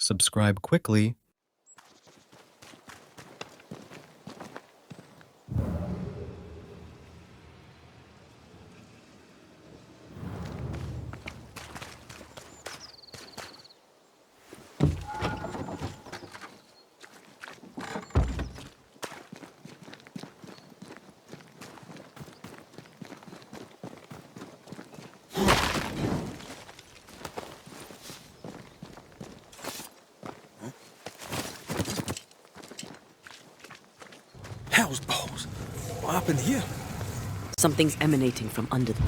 Subscribe quickly. Hell's balls. What happened here? Something's emanating from under them.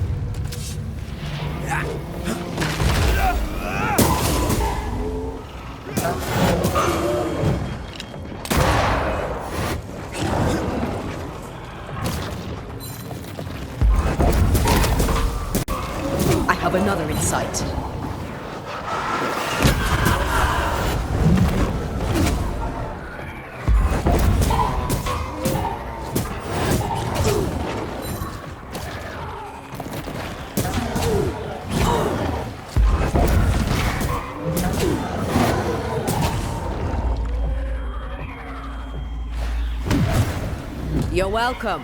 I have another in sight. You're welcome.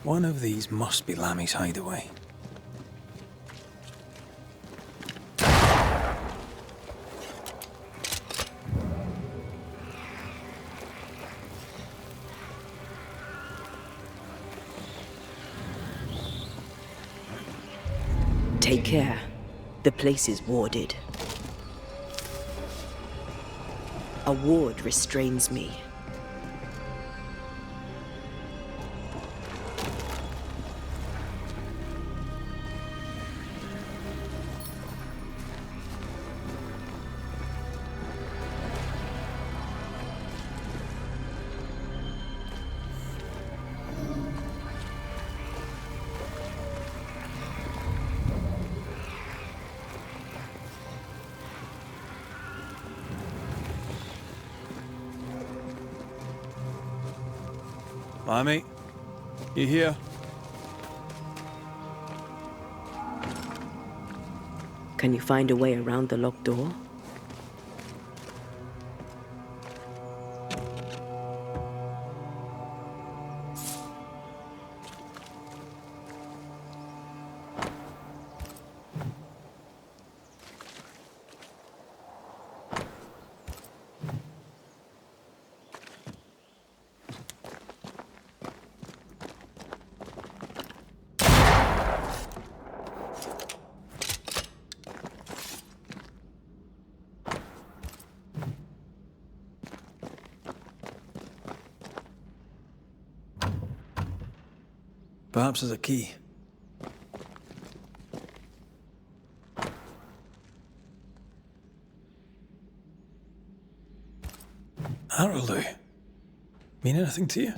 One of these must be Lammy's hideaway. Take care. The place is warded. A ward restrains me. Lammy, you here? Can you find a way around the locked door? Perhaps there's a key. Arrowloo. Mean anything to you?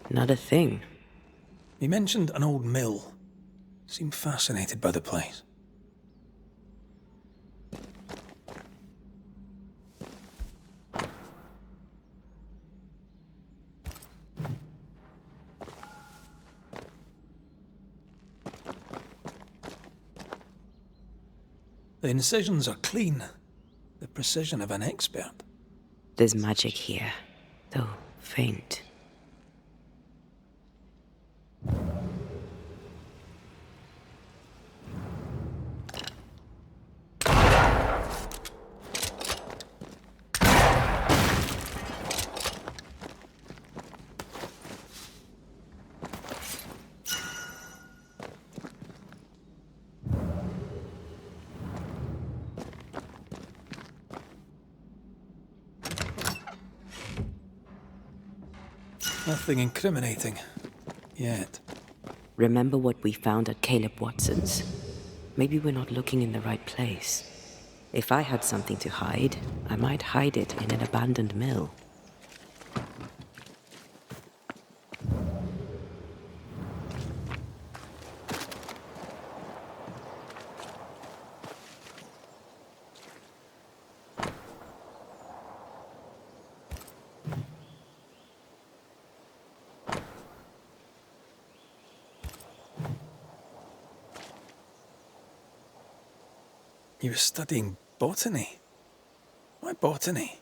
Not a thing. He mentioned an old mill. Seemed fascinated by the place. The incisions are clean. The precision of an expert. There's magic here, though faint. Nothing incriminating. Yet. Remember what we found at Caleb Watson's? Maybe we're not looking in the right place. If I had something to hide, I might hide it in an abandoned mill. You were studying botany? Why botany?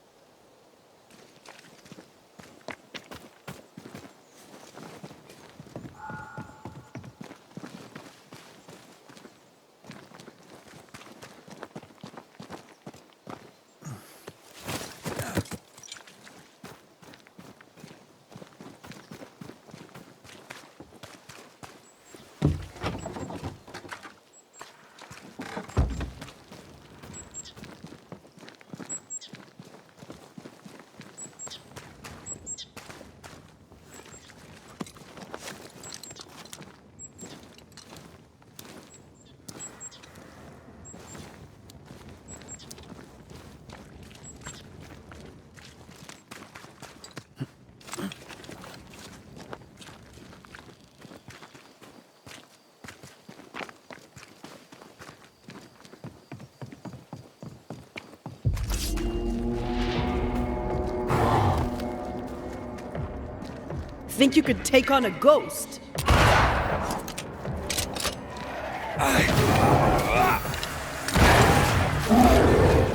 Think you could take on a ghost?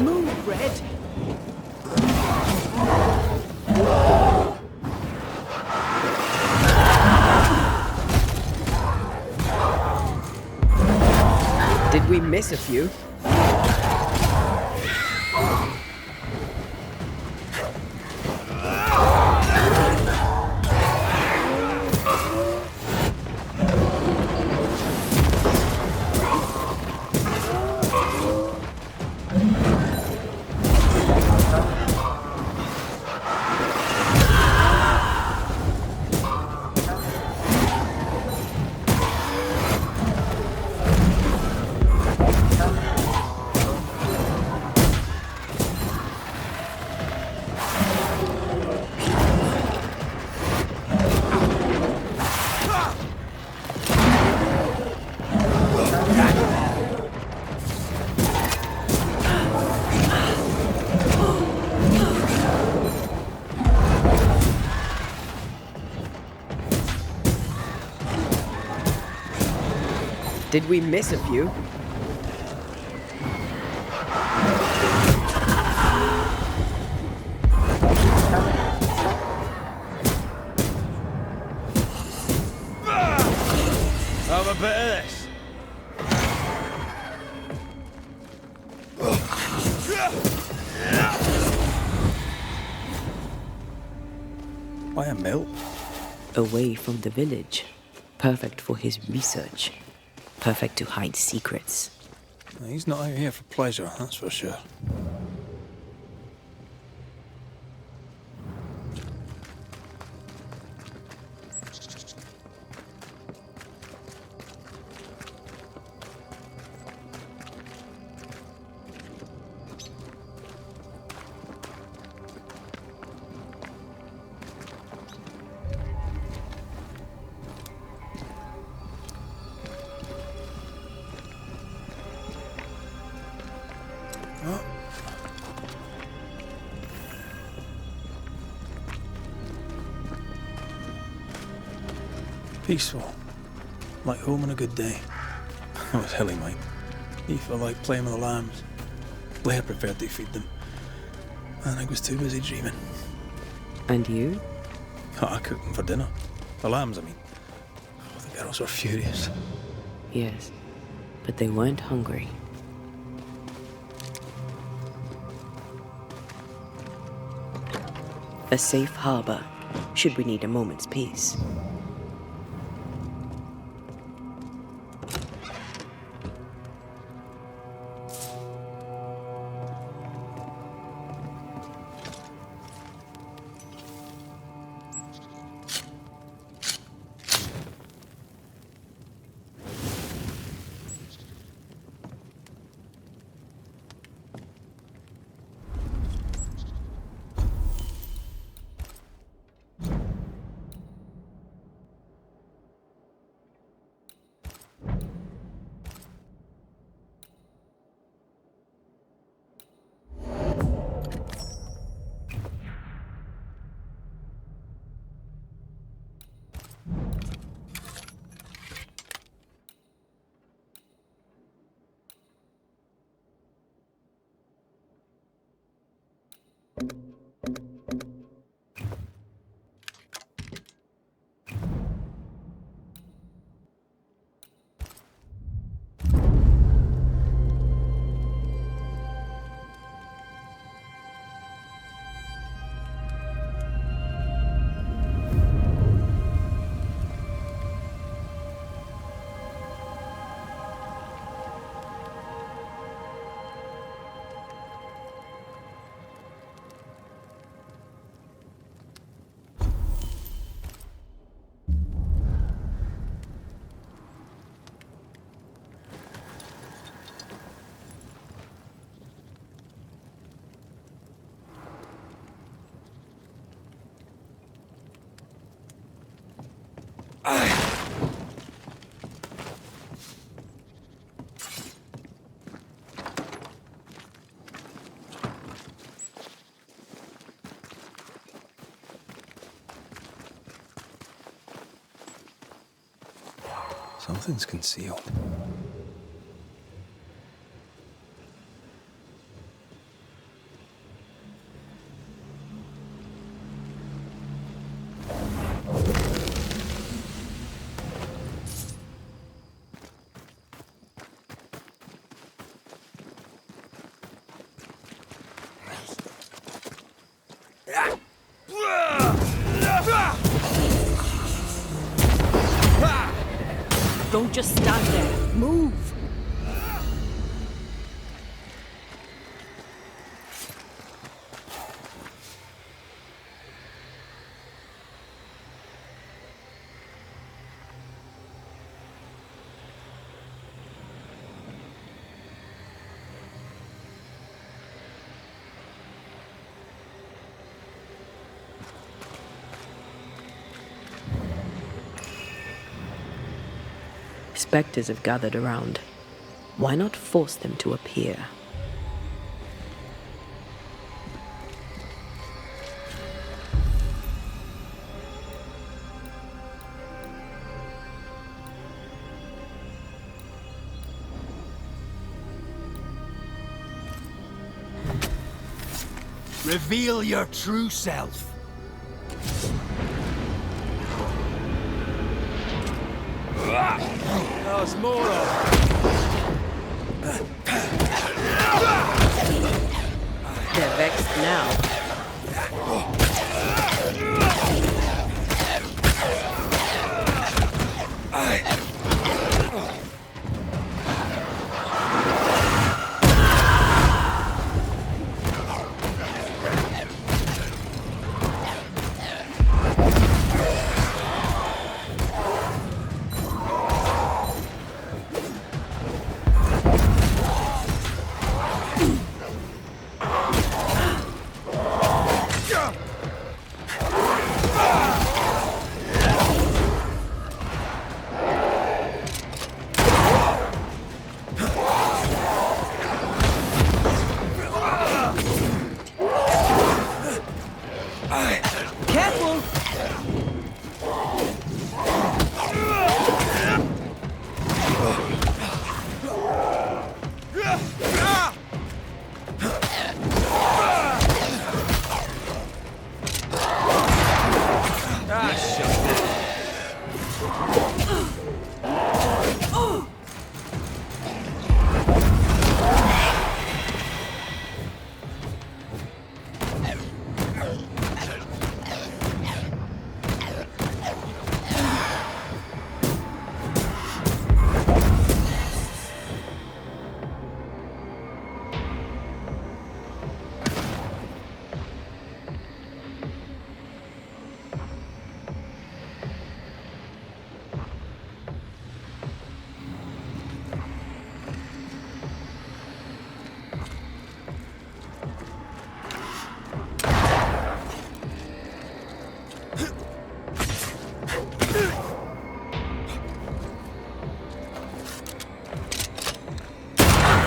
Move, Red. Did we miss a few? Did we miss a few? Have a bit of this. Why a mill? Away from the village. Perfect for his research. Perfect to hide secrets. He's not out here for pleasure, that's for sure. Peaceful. Like home on a good day. It was hilly, mate. He felt like playing with the lambs. Blair preferred to feed them. And I was too busy dreaming. And you? I cooked them for dinner. The lambs, I mean. Oh, the girls were furious. Yes, but they weren't hungry. A safe harbor, should we need a moment's peace. Something's concealed. Don't just stand there. Move! Spectres have gathered around. Why not force them to appear? Reveal your true self. There's more They're vexed now. Careful!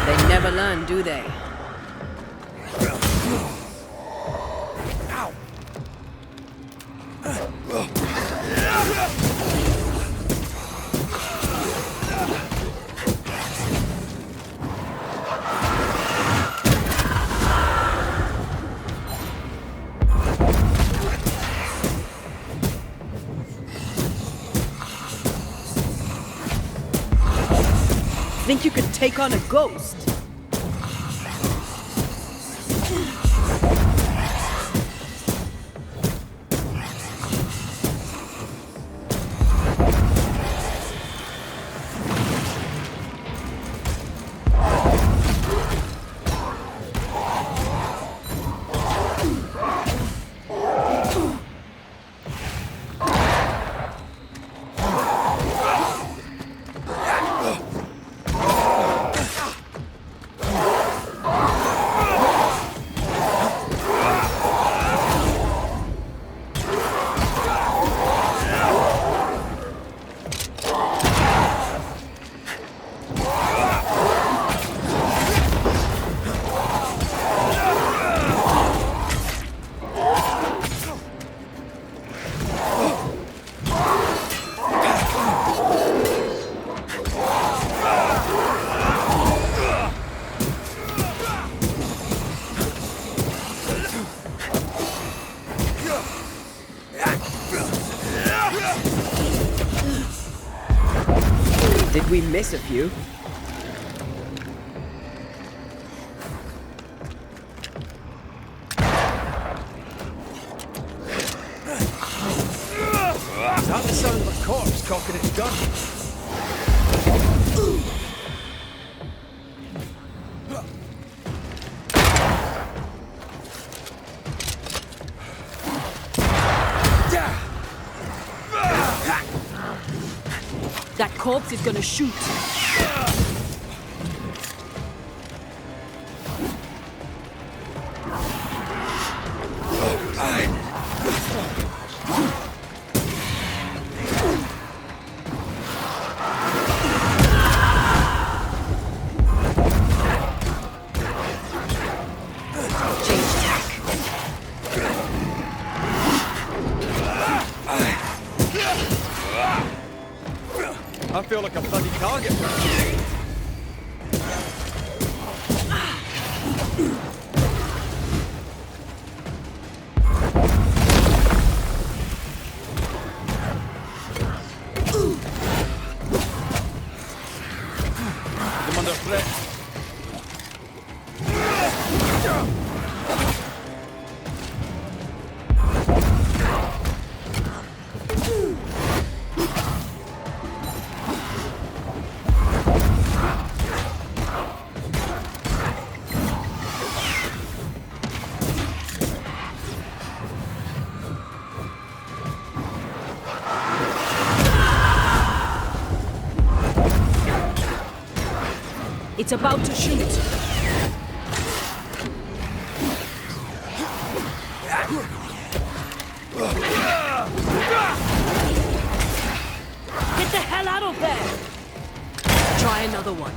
They never learn, do they? Think you could take on a ghost? we miss a few. Is that the sound of a corpse cocking its gun? That corpse is gonna shoot. I feel like a bloody target. I'm under threat. It's about to shoot. Get the hell out of there! Try another one.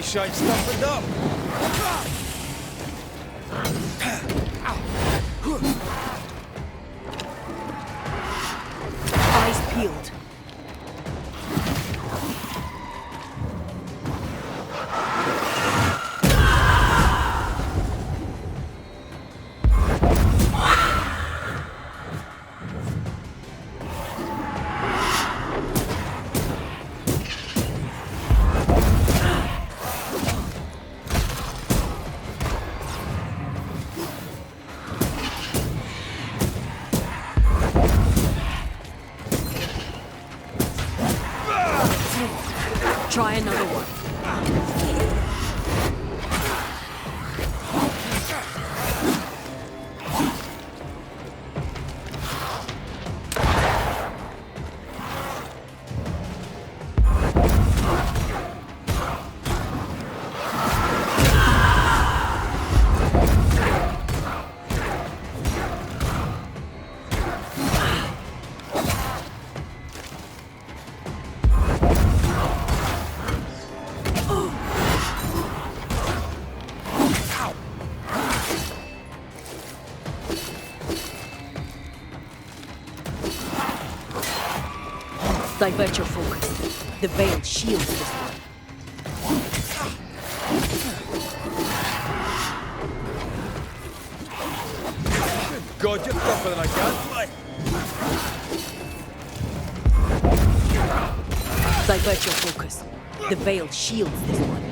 Shite stuffed up. Eyes peeled. Try another one. Divert your focus. The veil shields this one. God, you're tougher than I can. Divert your focus. The veil shields this one.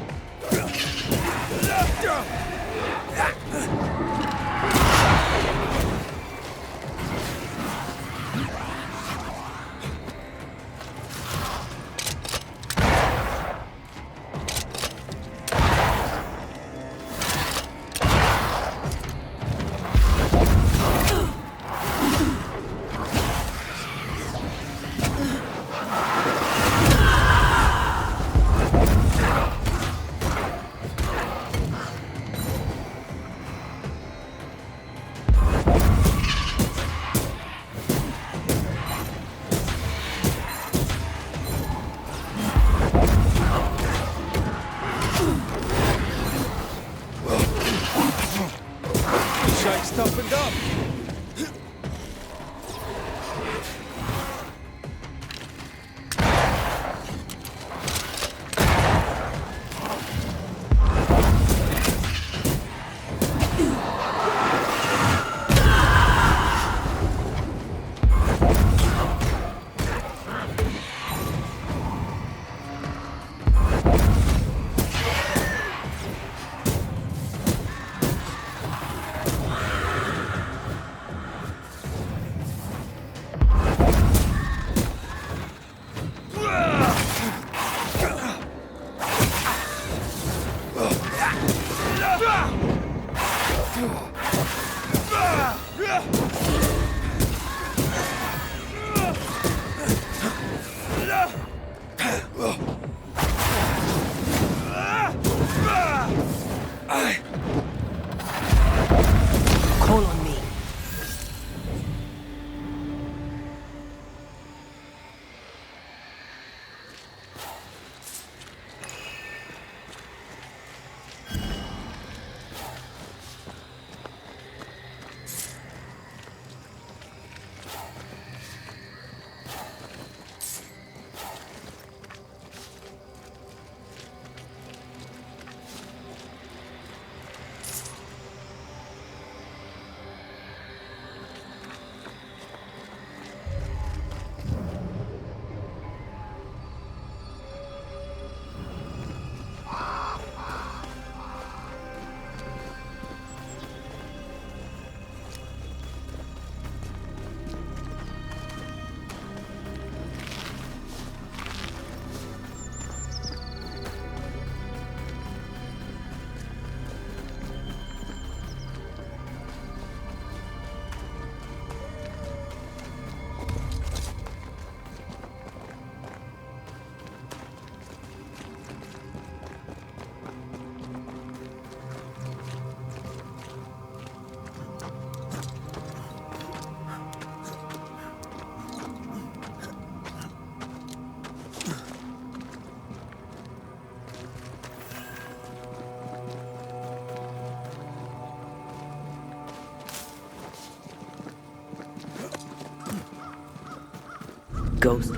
Ghost.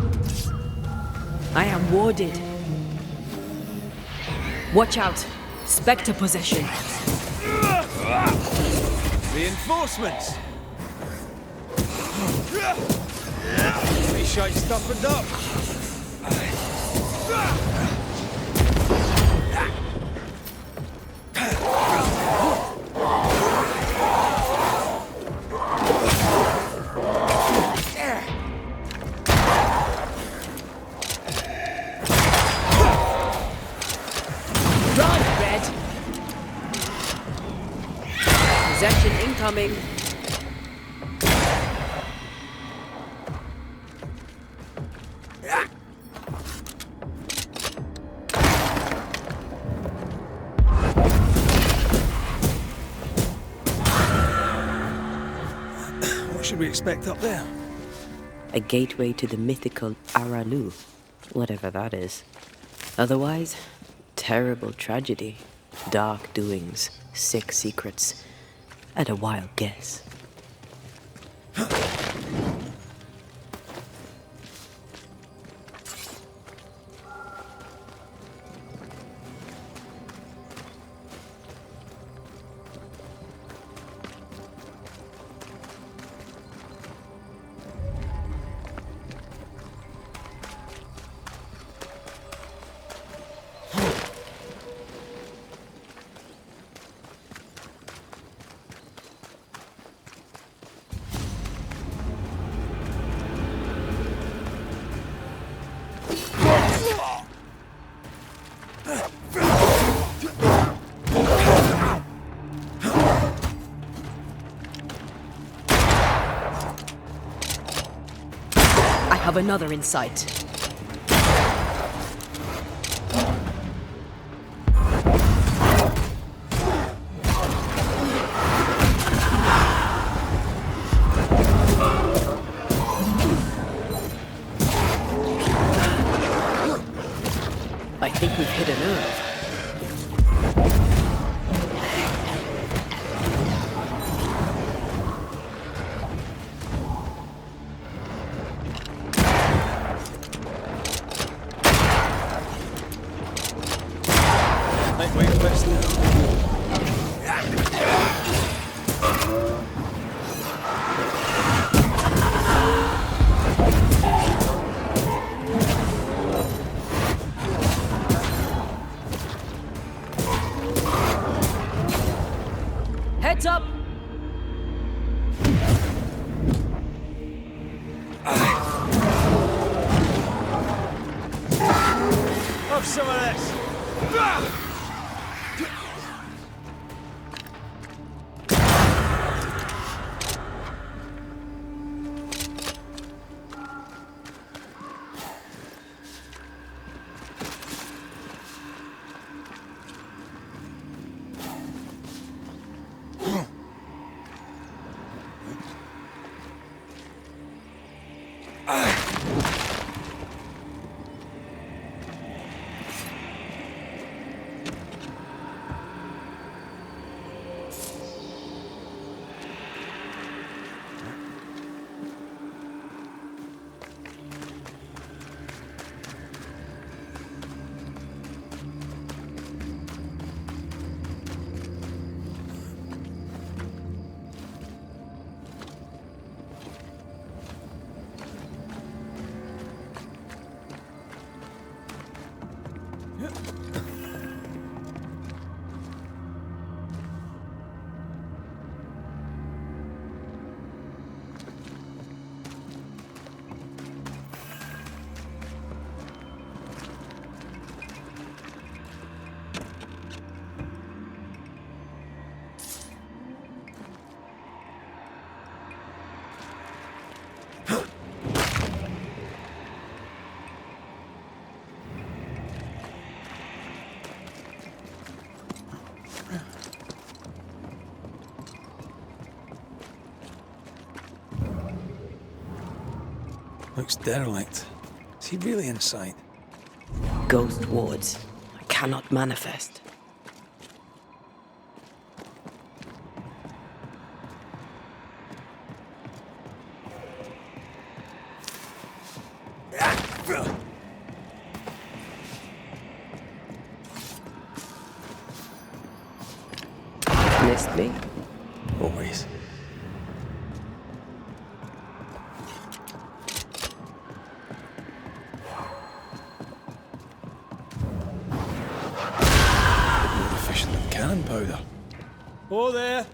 I am warded. Watch out. Spectre possession. Reinforcements. Me shite toughened up. Run, Red. Possession incoming. What should we expect up there? A gateway to the mythical Aralu, whatever that is. Otherwise, terrible tragedy, dark doings, sick secrets, and a wild guess. I have another in sight. I think we've hit a nerve. Make way west now. Heads up! Have some of this. Looks derelict. Is he really inside? Ghost wards. I cannot manifest. Missed me? Always. More efficient than cannon powder. Oh, there.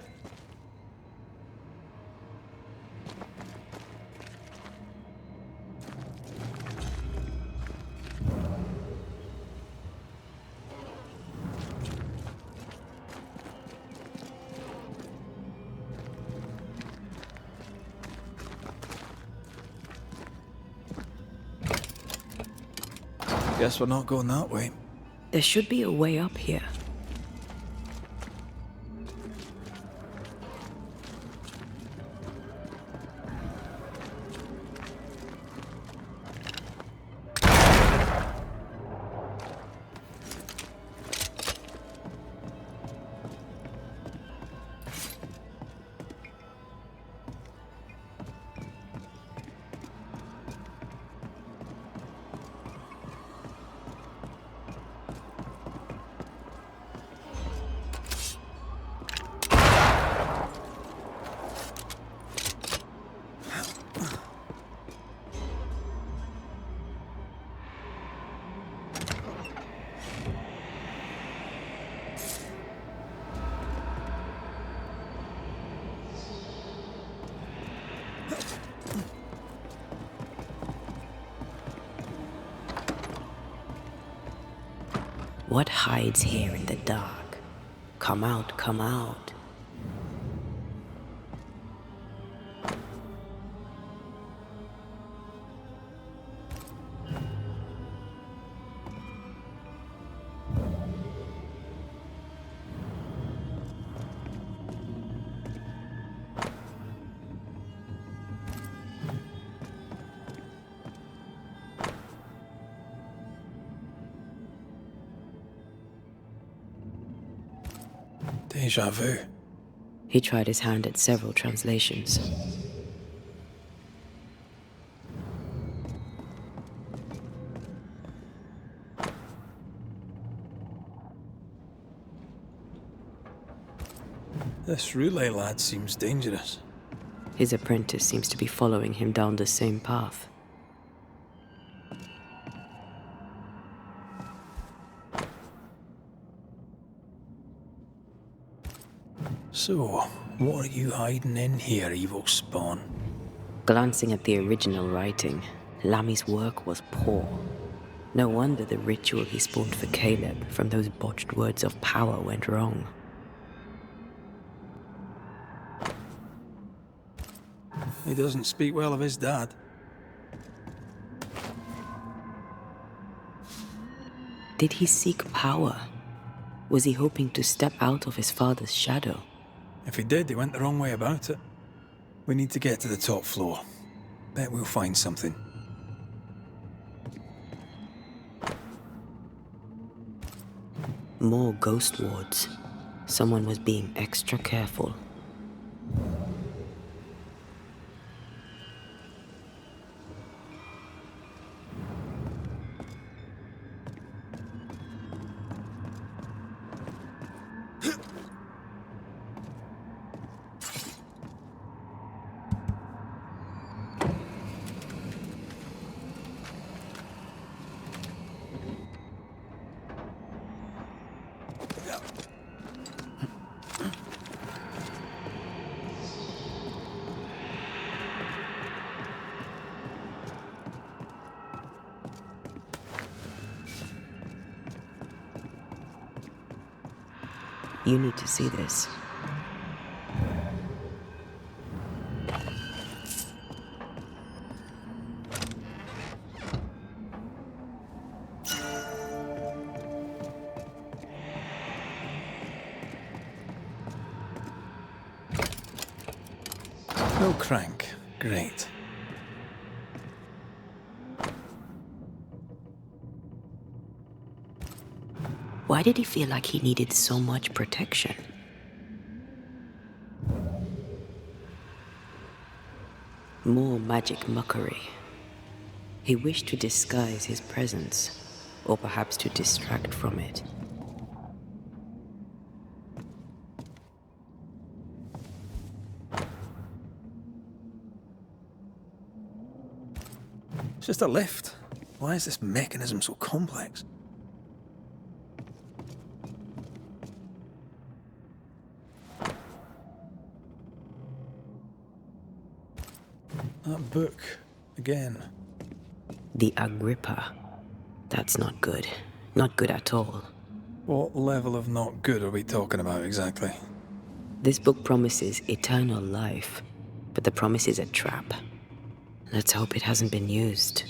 Guess we're not going that way. There should be a way up here. What hides here in the dark? Come out, come out. Deja vu. He tried his hand at several translations. This relay lad seems dangerous. His apprentice seems to be following him down the same path. So, what are you hiding in here, evil spawn? Glancing at the original writing, Lammy's work was poor. No wonder the ritual he spawned for Caleb from those botched words of power went wrong. He doesn't speak well of his dad. Did he seek power? Was he hoping to step out of his father's shadow? If he did, he went the wrong way about it. We need to get to the top floor. Bet we'll find something. More ghost wards. Someone was being extra careful. You need to see this. No crank. Great. Why did he feel like he needed so much protection? More magic muckery. He wished to disguise his presence, or perhaps to distract from it. It's just a lift. Why is this mechanism so complex? That book, again. The Agrippa. That's not good. Not good at all. What level of not good are we talking about exactly? This book promises eternal life, but the promise is a trap. Let's hope it hasn't been used.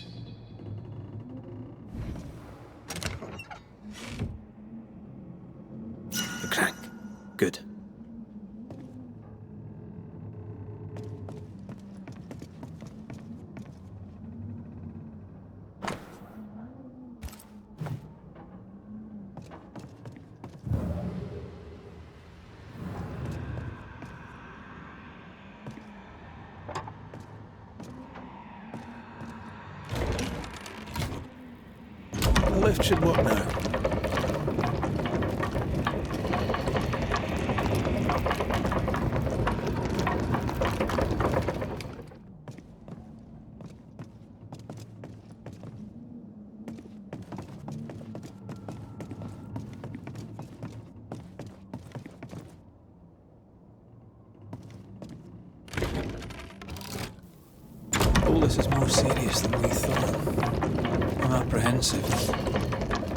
The crank. Good. The lift should work now. All this is more serious than we thought. I'm apprehensive.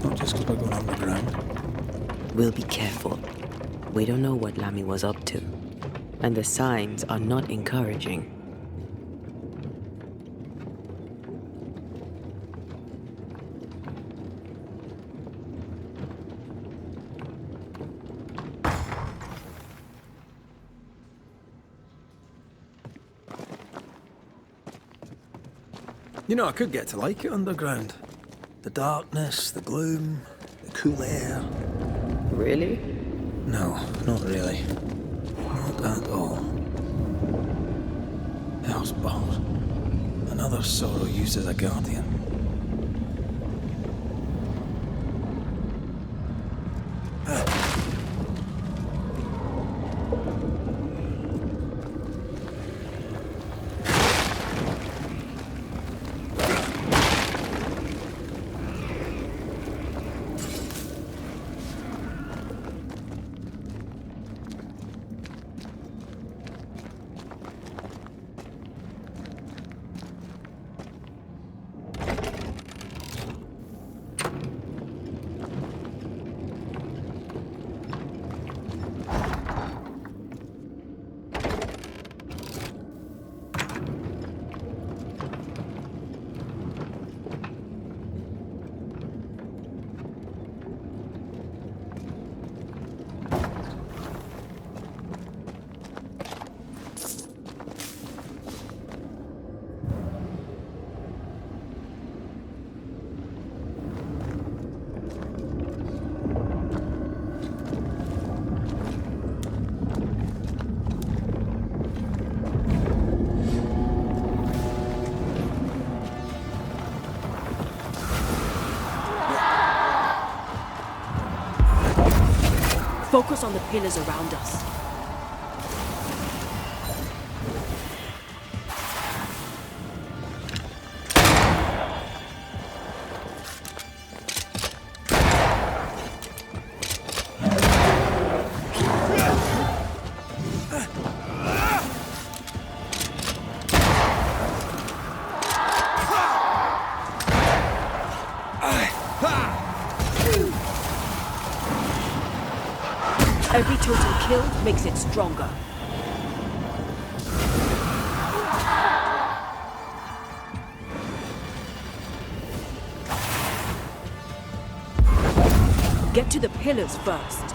Not just because we're going underground. We'll be careful. We don't know what Lamy was up to, and the signs are not encouraging. You know, I could get to like it underground. The darkness, the gloom, the cool air. Really? No, not really. Not at all. Hell's balls. Another sorrow used as a guardian. Focus on the pillars around us. Every total kill makes it stronger. Get to the pillars first.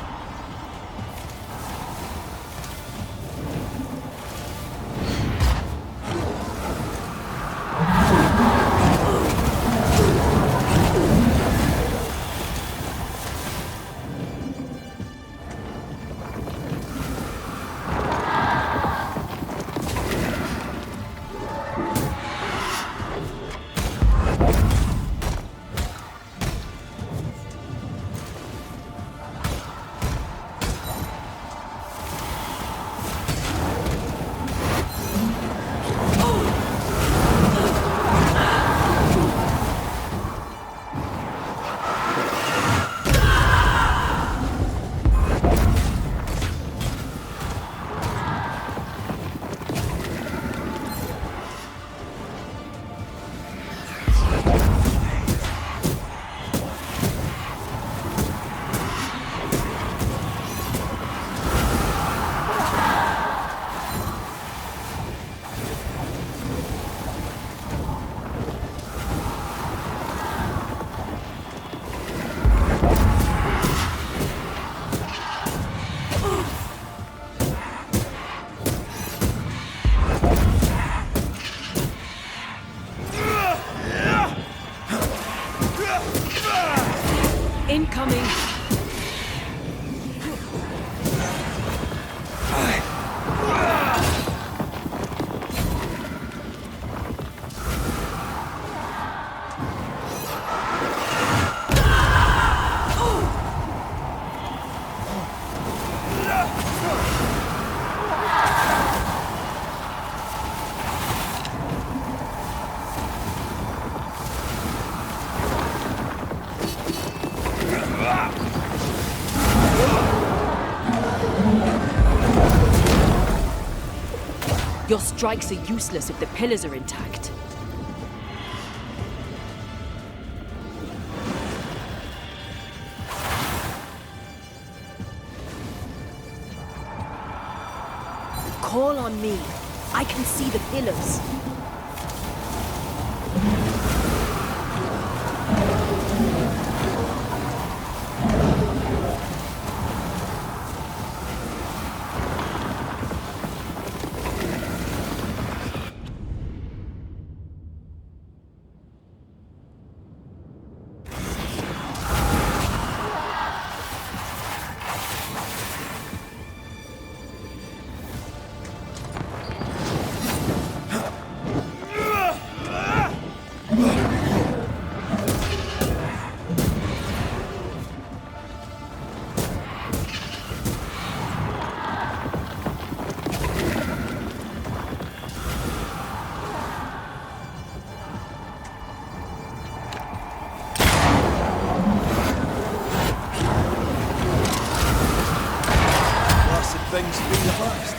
Incoming. Your strikes are useless if the pillars are intact. Call on me. I can see the pillars. Things be the first.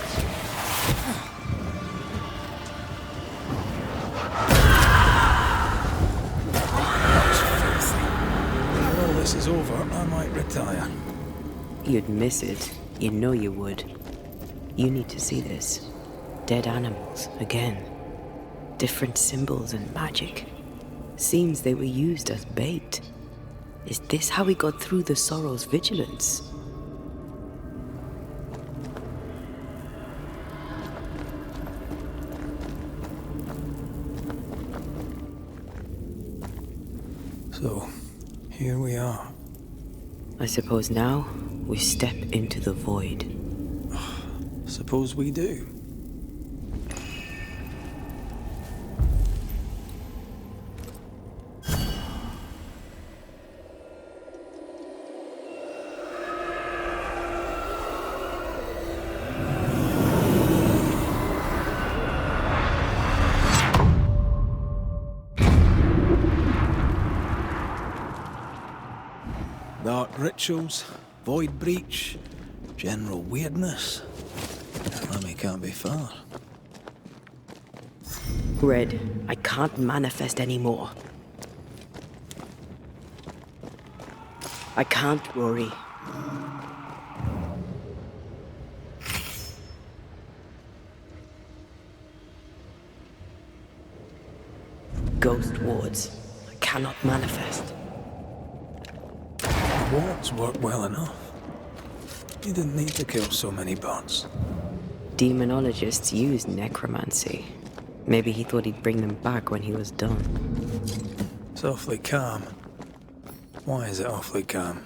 When all this is over, I might retire. You'd miss it. You know you would. You need to see this. Dead animals, again. Different symbols and magic. Seems they were used as bait. Is this how we got through the Sorrow's vigilance? So, here we are. I suppose now we step into the void. Suppose we do. Dark rituals, void breach, general weirdness. Lemmy can't be far. Red, I can't manifest anymore. I can't, Rory. Ghost wards. I cannot manifest. Wards work well enough. You didn't need to kill so many bots. Demonologists use necromancy. Maybe he thought he'd bring them back when he was done. It's awfully calm. Why is it awfully calm?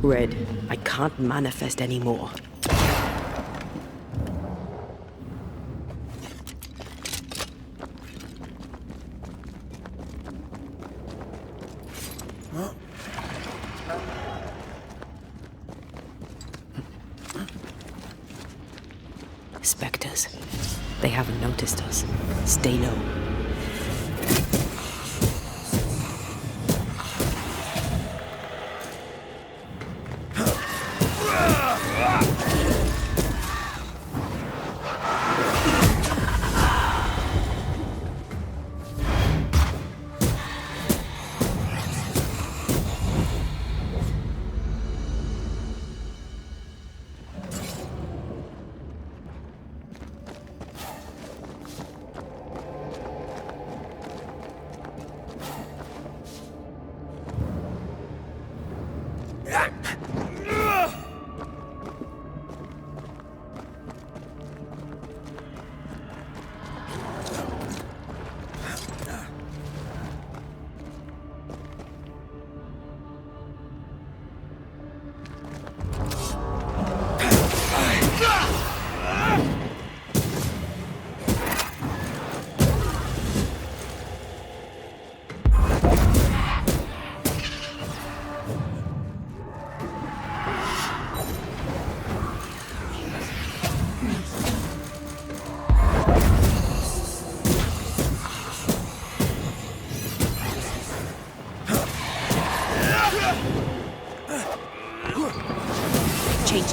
Red, I can't manifest anymore. Spectres. They haven't noticed us. Stay low.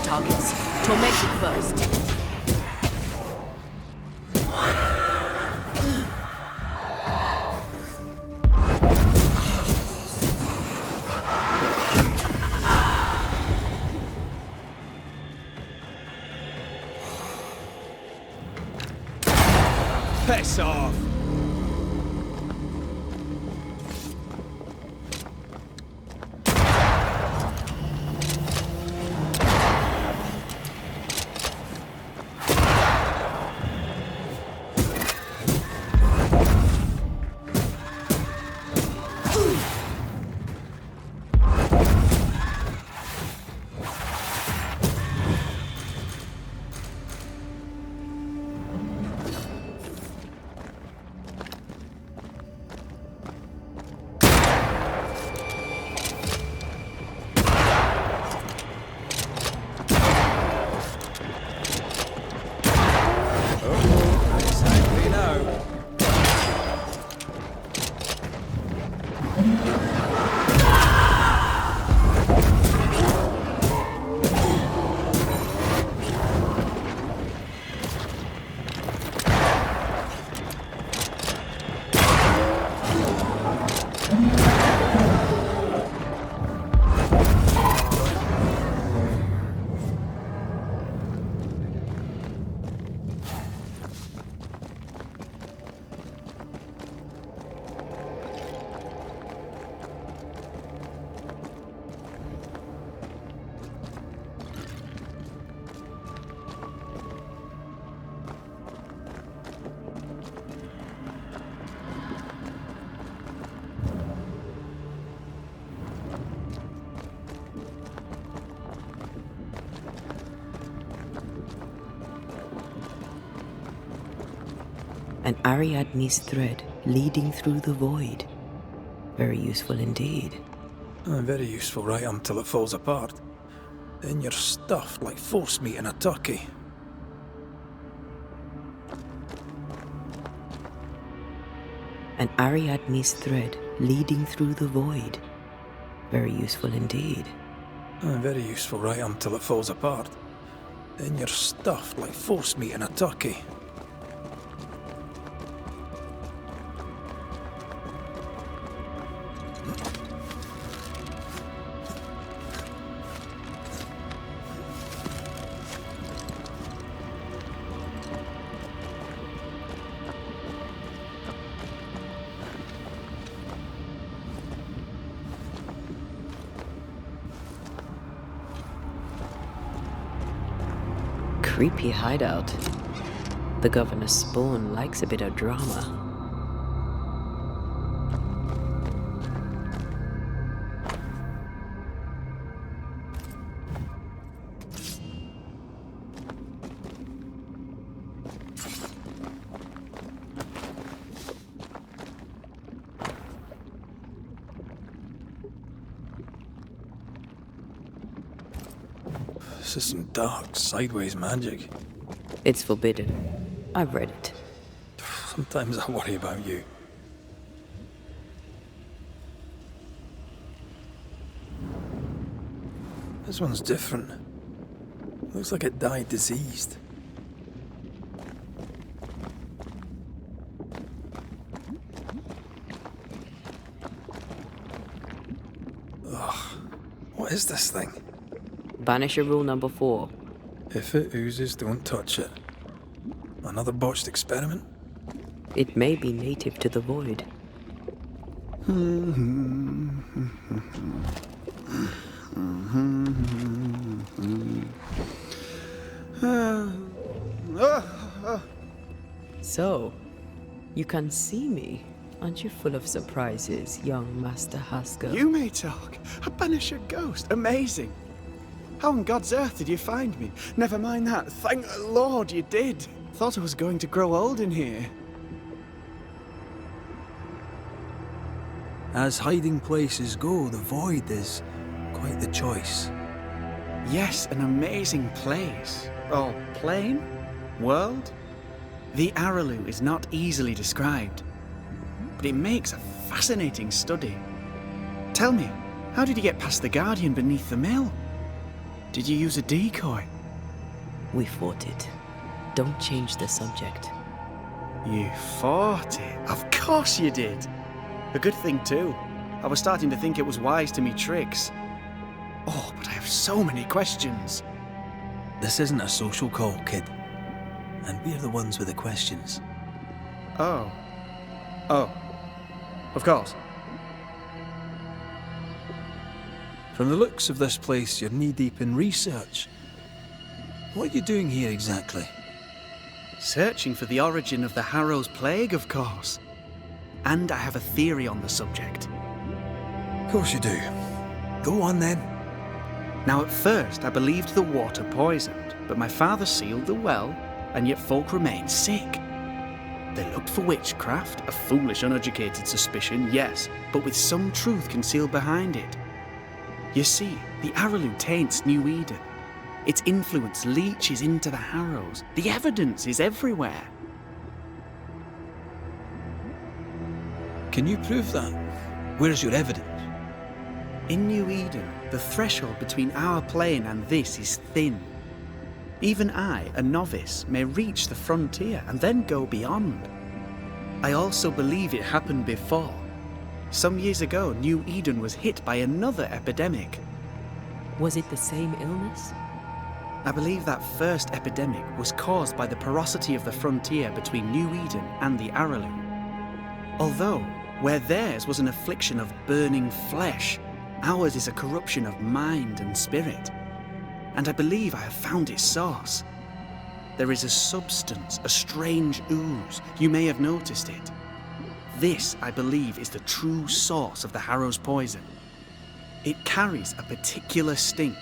targets. Tormented first. Piss off! An Ariadne's thread leading through the void. Very useful indeed. Very useful right until it falls apart. Then you're stuffed like force meat in a turkey. An Ariadne's thread leading through the void. Very useful indeed. Very useful right until it falls apart. Then you're stuffed like force meat in a turkey. Creepy hideout. The governor's spawn likes a bit of drama. This is some dark, sideways magic. It's forbidden. I've read it. Sometimes I worry about you. This one's different. Looks like it died diseased. Ugh. What is this thing? Banisher rule number 4. If it oozes, don't touch it. Another botched experiment? It may be native to the void. So, you can see me. Aren't you full of surprises, young Master Haskell? You may talk. A Banisher ghost. Amazing. How on God's earth did you find me? Never mind that. Thank the Lord you did. Thought I was going to grow old in here. As hiding places go, the void is quite the choice. Yes, an amazing place. Or plane? World? The Araloo is not easily described, but it makes a fascinating study. Tell me, how did you get past the Guardian beneath the mill? Did you use a decoy? We fought it. Don't change the subject. You fought it? Of course you did. A good thing too. I was starting to think it was wise to me tricks. Oh, but I have so many questions. This isn't a social call, kid. And we're the ones with the questions. Oh. Oh. Of course. From the looks of this place, you're knee-deep in research. What are you doing here exactly? Searching for the origin of the Harrow's Plague, of course. And I have a theory on the subject. Of course you do. Go on then. Now, at first, I believed the water poisoned, but my father sealed the well, and yet folk remained sick. They looked for witchcraft, a foolish, uneducated suspicion, yes, but with some truth concealed behind it. You see, the Araloo taints New Eden. Its influence leaches into the Harrows. The evidence is everywhere. Can you prove that? Where's your evidence? In New Eden, the threshold between our plane and this is thin. Even I, a novice, may reach the frontier and then go beyond. I also believe it happened before. Some years ago, New Eden was hit by another epidemic. Was it the same illness? I believe that first epidemic was caused by the porosity of the frontier between New Eden and the Araloo. Although, where theirs was an affliction of burning flesh, ours is a corruption of mind and spirit. And I believe I have found its source. There is a substance, a strange ooze. You may have noticed it. This, I believe, is the true source of the Harrow's poison. It carries a particular stink,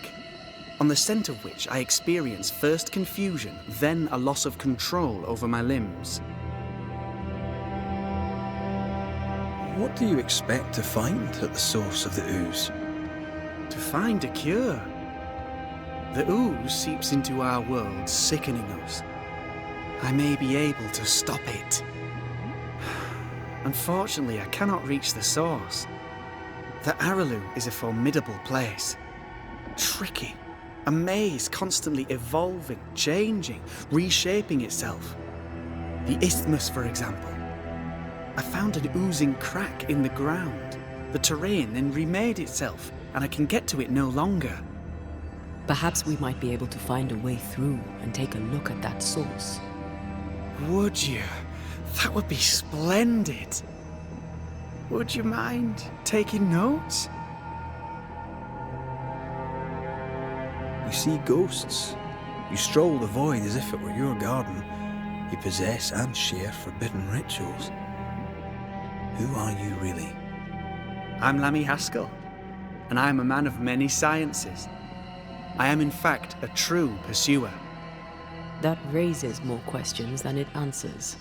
on the scent of which I experience first confusion, then a loss of control over my limbs. What do you expect to find at the source of the ooze? To find a cure. The ooze seeps into our world, sickening us. I may be able to stop it. Unfortunately, I cannot reach the source. The Araloo is a formidable place. Tricky. A maze constantly evolving, changing, reshaping itself. The isthmus, for example. I found an oozing crack in the ground. The terrain then remade itself, and I can get to it no longer. Perhaps we might be able to find a way through and take a look at that source. Would you? That would be splendid. Would you mind taking notes? You see ghosts. You stroll the void as if it were your garden. You possess and share forbidden rituals. Who are you really? I'm Lammy Haskell, and I am a man of many sciences. I am in fact a true pursuer. That raises more questions than it answers.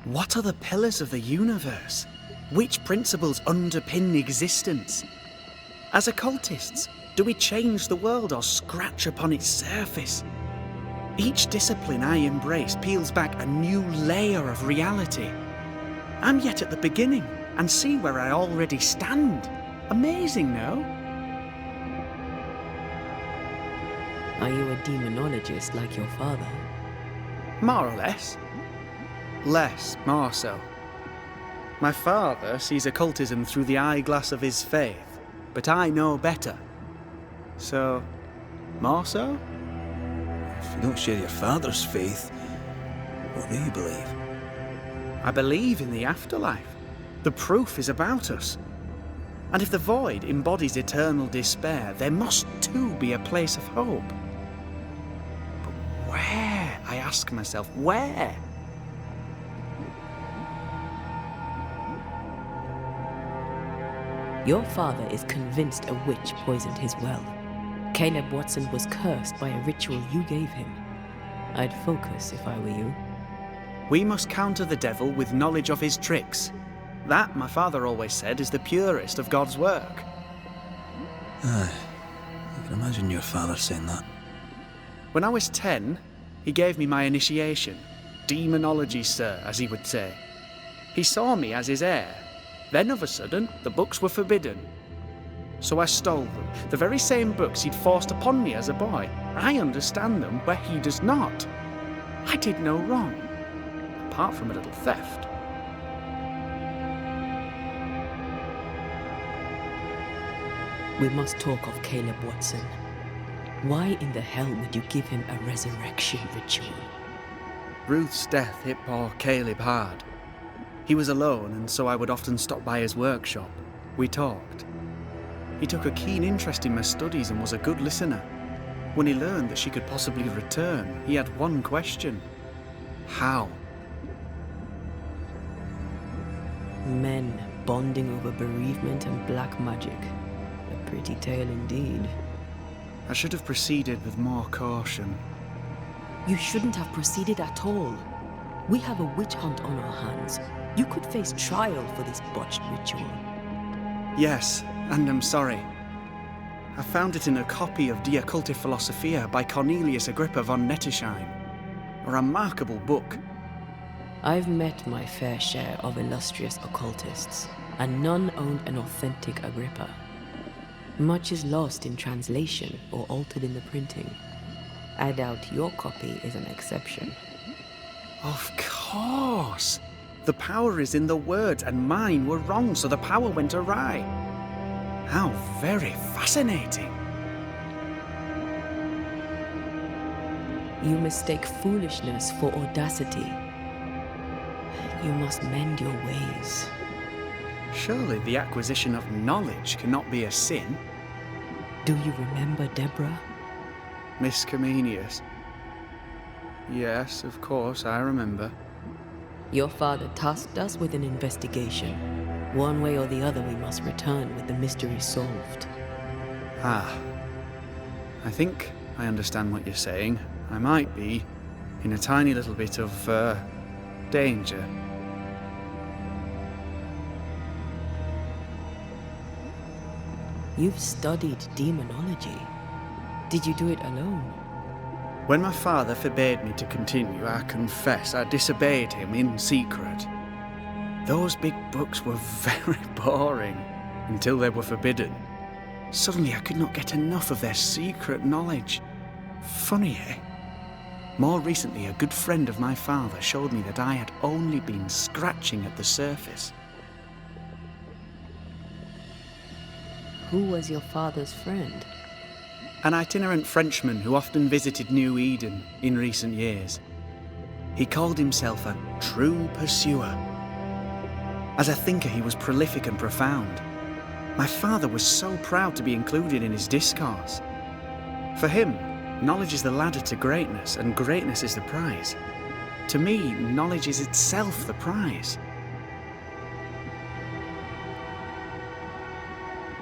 What are the pillars of the universe? Which principles underpin existence? As occultists, do we change the world or scratch upon its surface? Each discipline I embrace peels back a new layer of reality. I'm yet at the beginning and see where I already stand. Amazing, no? Are you a demonologist like your father? More or less. Less, more so. My father sees occultism through the eyeglass of his faith, but I know better. So, more so? If you don't share your father's faith, what do you believe? I believe in the afterlife. The proof is about us. And if the void embodies eternal despair, there must too be a place of hope. But where? I ask myself, where? Your father is convinced a witch poisoned his well. Caleb Watson was cursed by a ritual you gave him. I'd focus if I were you. We must counter the devil with knowledge of his tricks. That, my father always said, is the purest of God's work. Aye, I can imagine your father saying that. When I was 10, he gave me my initiation. Demonology, sir, as he would say. He saw me as his heir. Then, of a sudden, the books were forbidden. so I stole them. The very same books he'd forced upon me as a boy. I understand them where he does not. I did no wrong, apart from a little theft. We must talk of Caleb Watson. Why in the hell would you give him a resurrection ritual? Ruth's death hit poor Caleb hard. He was alone, and so I would often stop by his workshop. We talked. He took a keen interest in my studies and was a good listener. When he learned that she could possibly return, he had one question. How? Men bonding over bereavement and black magic. A pretty tale indeed. I should have proceeded with more caution. You shouldn't have proceeded at all. We have a witch hunt on our hands. You could face trial for this botched ritual. Yes, and I'm sorry. I found it in a copy of De Occulti Philosophia by Cornelius Agrippa von Nettesheim. A remarkable book. I've met my fair share of illustrious occultists, and none owned an authentic Agrippa. Much is lost in translation or altered in the printing. I doubt your copy is an exception. Of course! The power is in the words, and mine were wrong, so the power went awry. How very fascinating! You mistake foolishness for audacity. You must mend your ways. Surely the acquisition of knowledge cannot be a sin. Do you remember Deborah? Miss Comenius. Yes, of course, I remember. Your father tasked us with an investigation. One way or the other, we must return with the mystery solved. Ah. I think I understand what you're saying. I might be in a tiny little bit of, danger. You've studied demonology. Did you do it alone? When my father forbade me to continue, I confess I disobeyed him in secret. Those big books were very boring until they were forbidden. Suddenly I could not get enough of their secret knowledge. Funny, eh? More recently, a good friend of my father showed me that I had only been scratching at the surface. Who was your father's friend? An itinerant Frenchman who often visited New Eden in recent years. He called himself a true pursuer. As a thinker, he was prolific and profound. My father was so proud to be included in his discourse. For him, knowledge is the ladder to greatness, and greatness is the prize. To me, knowledge is itself the prize.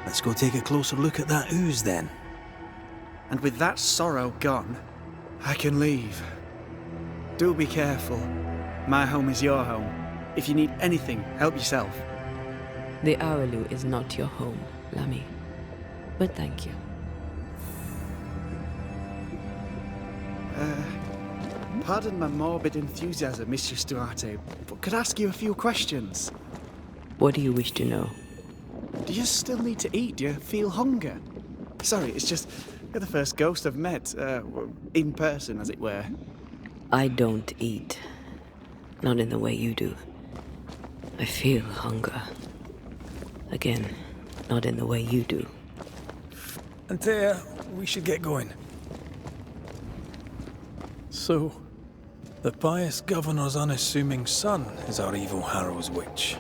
Let's go take a closer look at that ooze then. And with that sorrow gone, I can leave. Do be careful. My home is your home. If you need anything, help yourself. The Aralu is not your home, Lammy. But thank you. Pardon my morbid enthusiasm, Mistress Duarte, but could I ask you a few questions? What do you wish to know? Do you still need to eat? Do you feel hunger? Sorry, it's just, you're the first ghost I've met, in person, as it were. I don't eat. Not in the way you do. I feel hunger. Again, not in the way you do. Antea, we should get going. So, the pious governor's unassuming son is our evil Harrow's witch.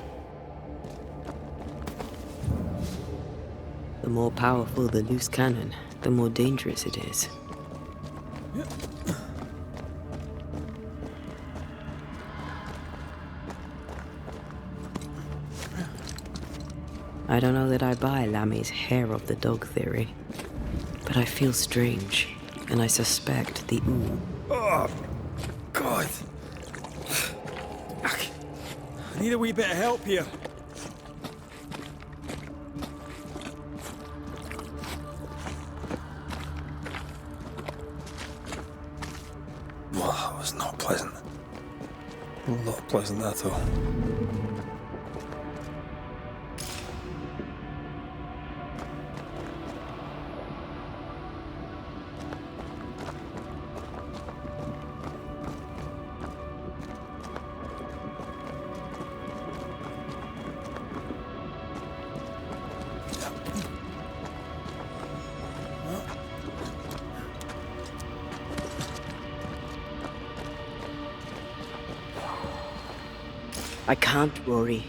The more powerful the loose cannon, the more dangerous it is. I don't know that I buy Lammy's hair of the dog theory, but I feel strange, and I suspect the ooh. Oh, God. I need a wee bit of help here. Well, that was not pleasant. Not pleasant at all. I can't, Rory.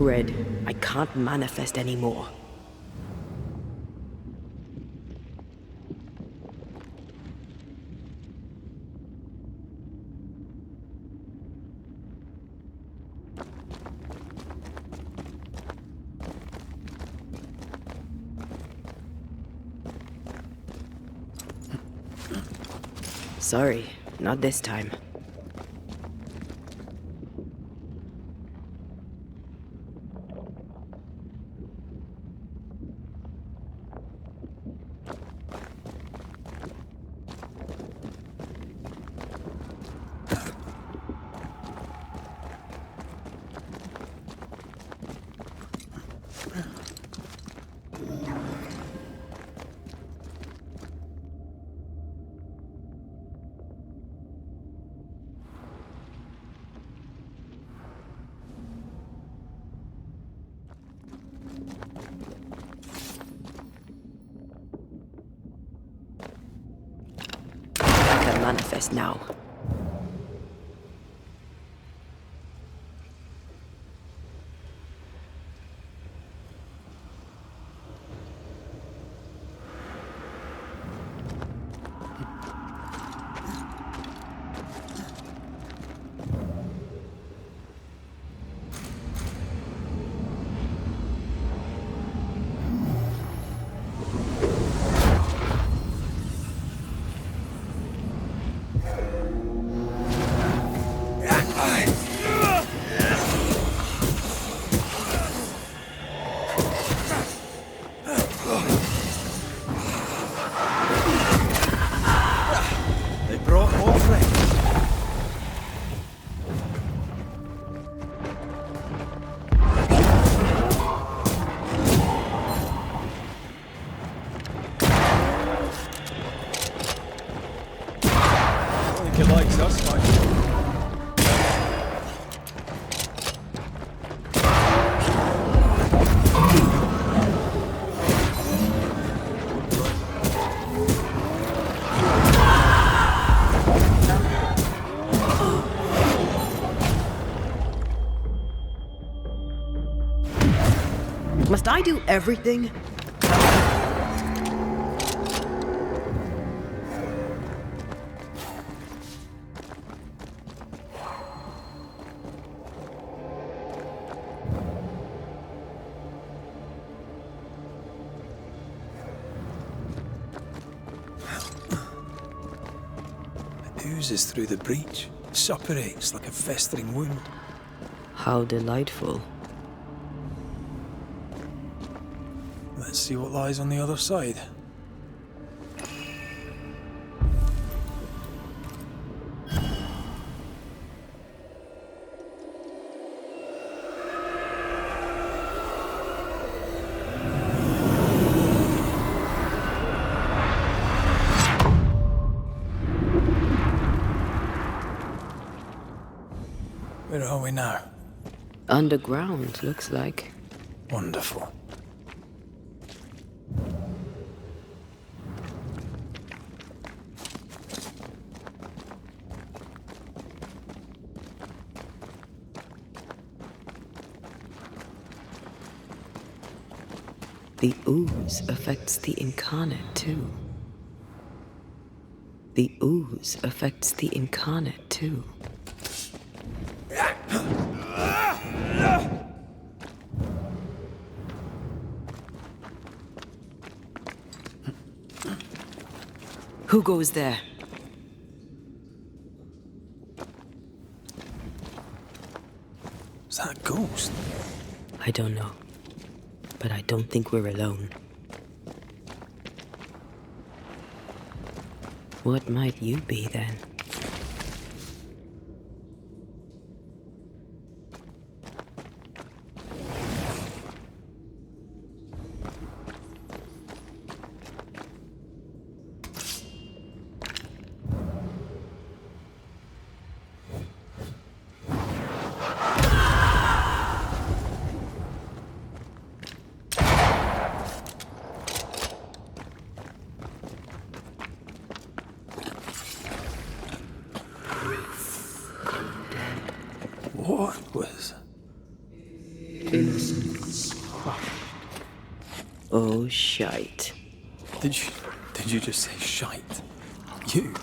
Red, I can't manifest anymore. Sorry, not this time. I can manifest now. They brought more friends. I don't think it likes us much. Must I do everything? It oozes through the breach, suppurates like a festering wound. How delightful. Let's see what lies on the other side. Where are we now? Underground, looks like. Wonderful. The ooze affects the incarnate too. The ooze affects the incarnate too. Who goes there? Is that a ghost? I don't know. But I don't think we're alone. What might you be then? innocence. Oh, shite. Did you just say shite? You?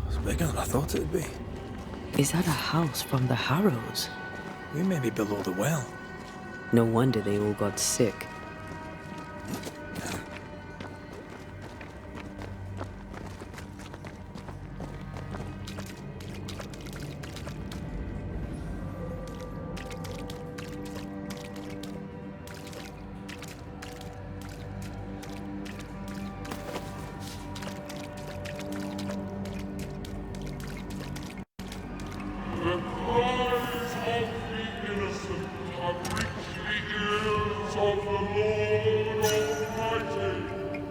It's bigger than I thought it'd be. Is that a house from the Harrows? We may be below the well. No wonder they all got sick. The cries of the innocent have reached the ears of the Lord Almighty.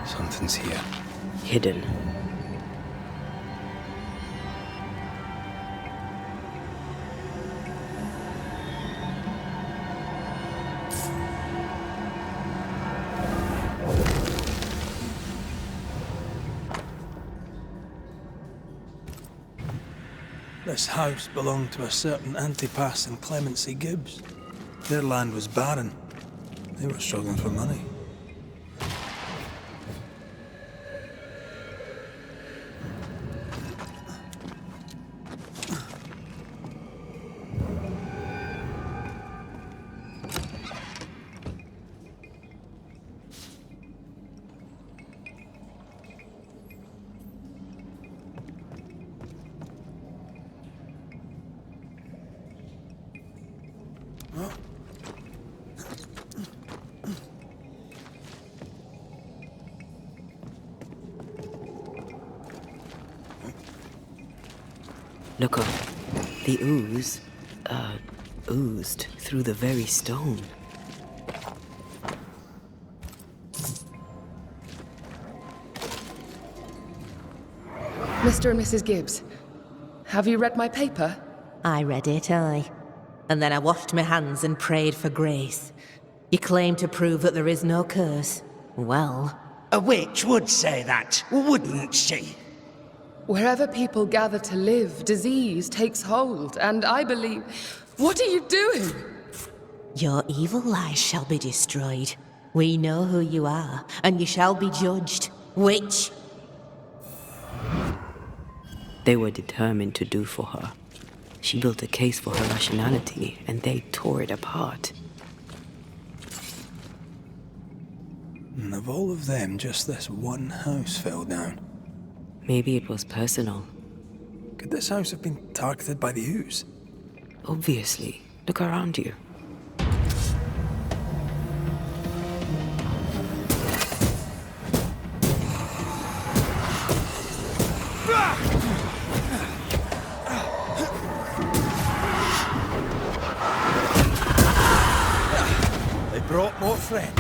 Something's here. Hidden. This house belonged to a certain Antipas and Clemency Gibbs. Their land was barren. They were struggling for money. Look up. The ooze, oozed through the very stone. Mr. and Mrs. Gibbs, have you read my paper? I read it, aye. And then I washed my hands and prayed for grace. You claim to prove that there is no curse. Well, A witch would say that, wouldn't she? Wherever people gather to live, disease takes hold, and I believe... What are you doing? your evil lies shall be destroyed. We know who you are, and you shall be judged. Witch! They were determined to do for her. She built a case for her rationality, and they tore it apart. And of all of them, just this one house fell down. Maybe it was personal. Could this house have been targeted by the ooze? Obviously. Look around you. They brought more friends.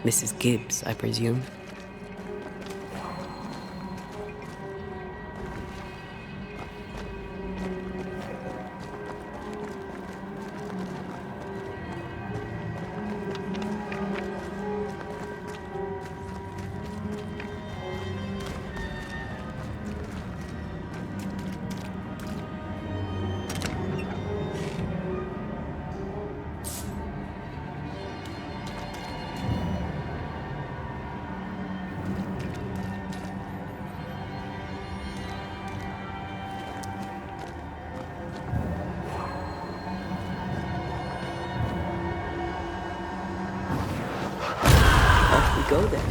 Mrs. Gibbs, I presume. Go then.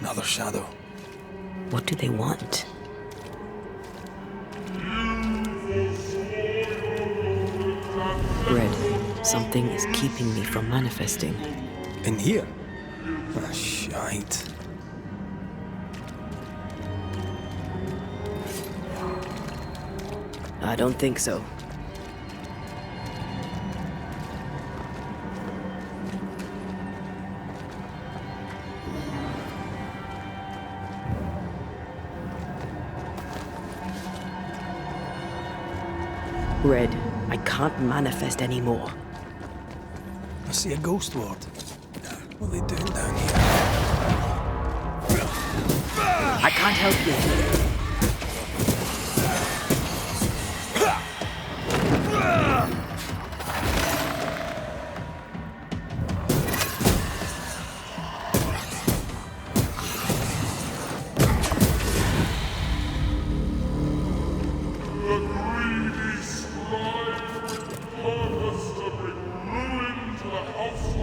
Another shadow. What do they want? Red, something is keeping me from manifesting. In here? Ah, shite. I don't think so. Red, I can't manifest anymore. I see a ghost ward. What are they doing down here? I can't help you.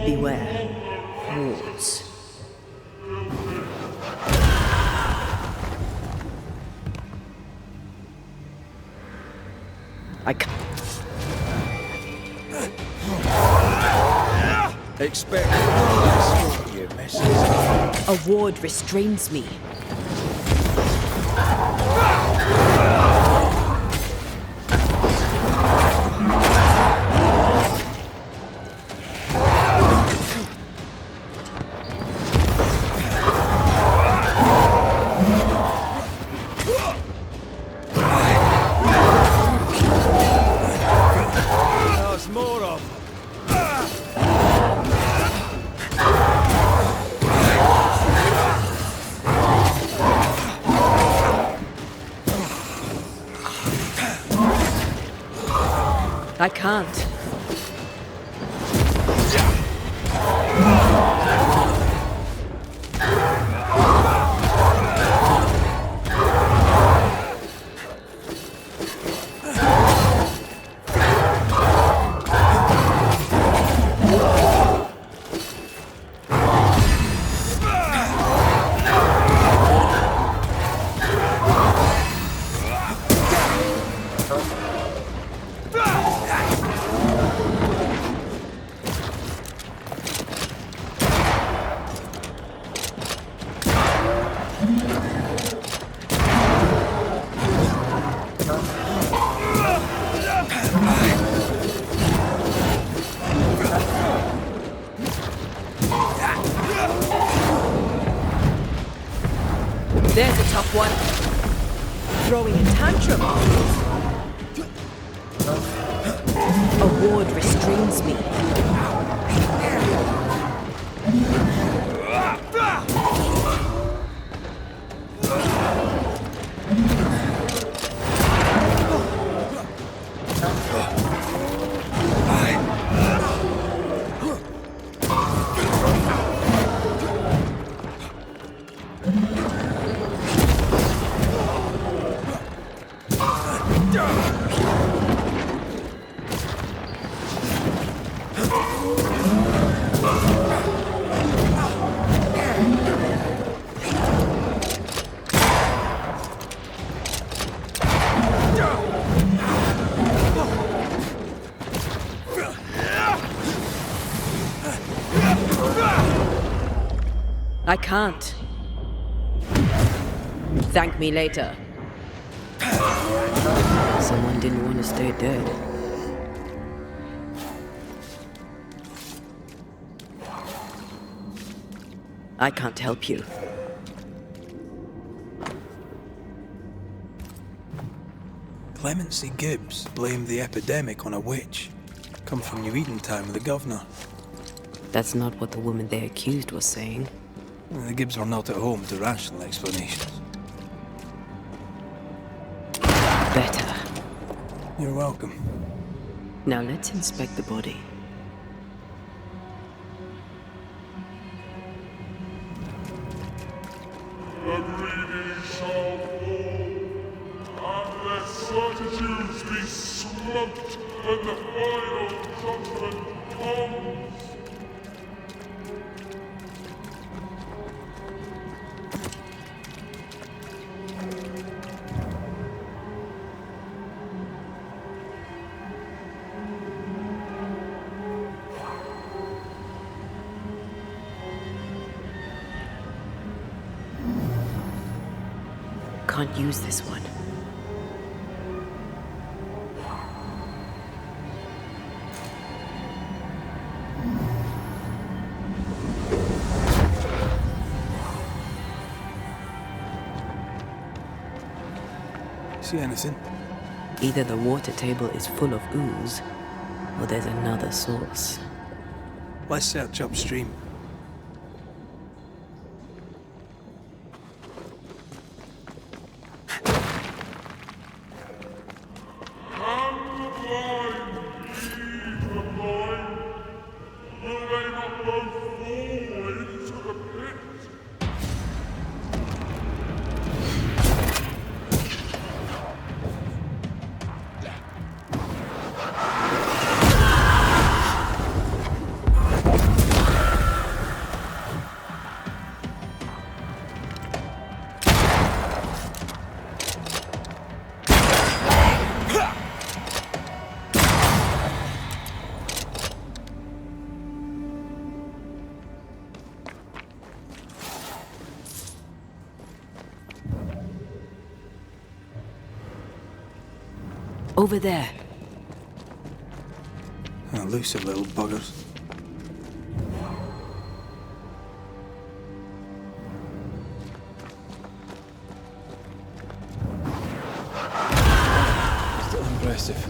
Beware. Wards. I can't. Expect less, you messes. A ward restrains me. I can't. There's a tough one. Throwing a tantrum. A ward restrains me. I can't. Thank me later. Someone didn't want to stay dead. I can't help you. Clemency Gibbs blamed the epidemic on a witch. Come from New Eden town with the governor. That's not what the woman they accused was saying. The Gibbs were not at home to rational explanations. Better. You're welcome. Now let's inspect the body. The greedy shall fall, and their certitudes be smoked when the final judgment comes. Can't use this one. See anything? Either the water table is full of ooze, or there's another source. Let's search upstream. Over there. Elusive little buggers. Still impressive.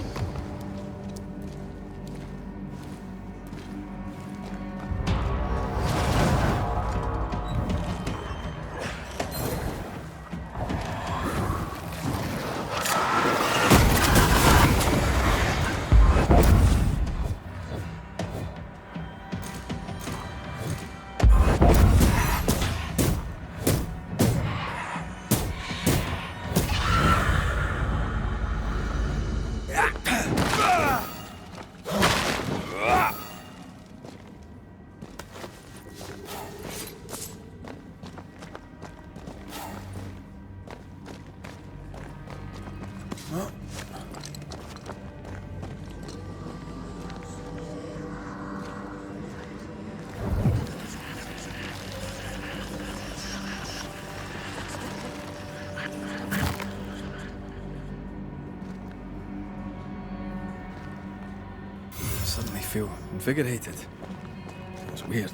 Suddenly feel invigorated. It was weird,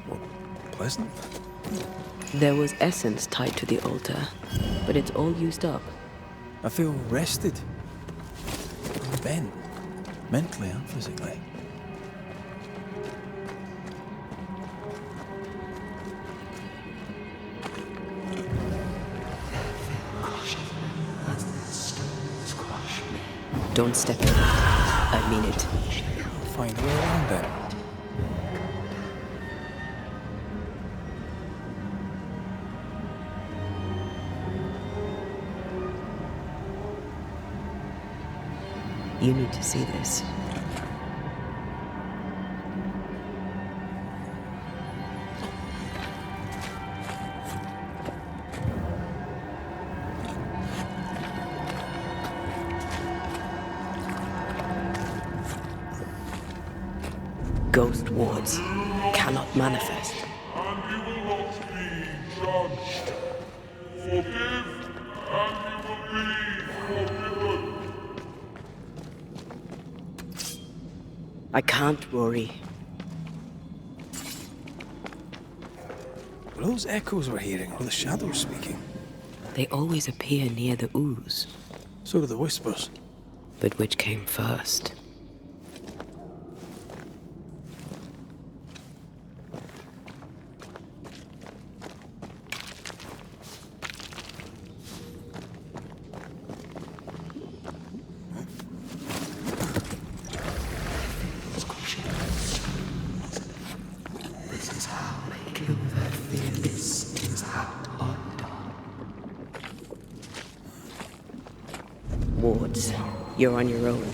but pleasant. There was essence tied to the altar, but it's all used up. I feel rested. And bent. Mentally and physically. Don't step in. I mean it. I'll find a way around it. You need to see this. Ghost wards cannot manifest. And you will not be judged. Forgive, and you will be forgiven. I can't, Rory. Were those echoes we're hearing, or the shadows speaking? They always appear near the ooze. So do the whispers. But which came first? Wards, you're on your own.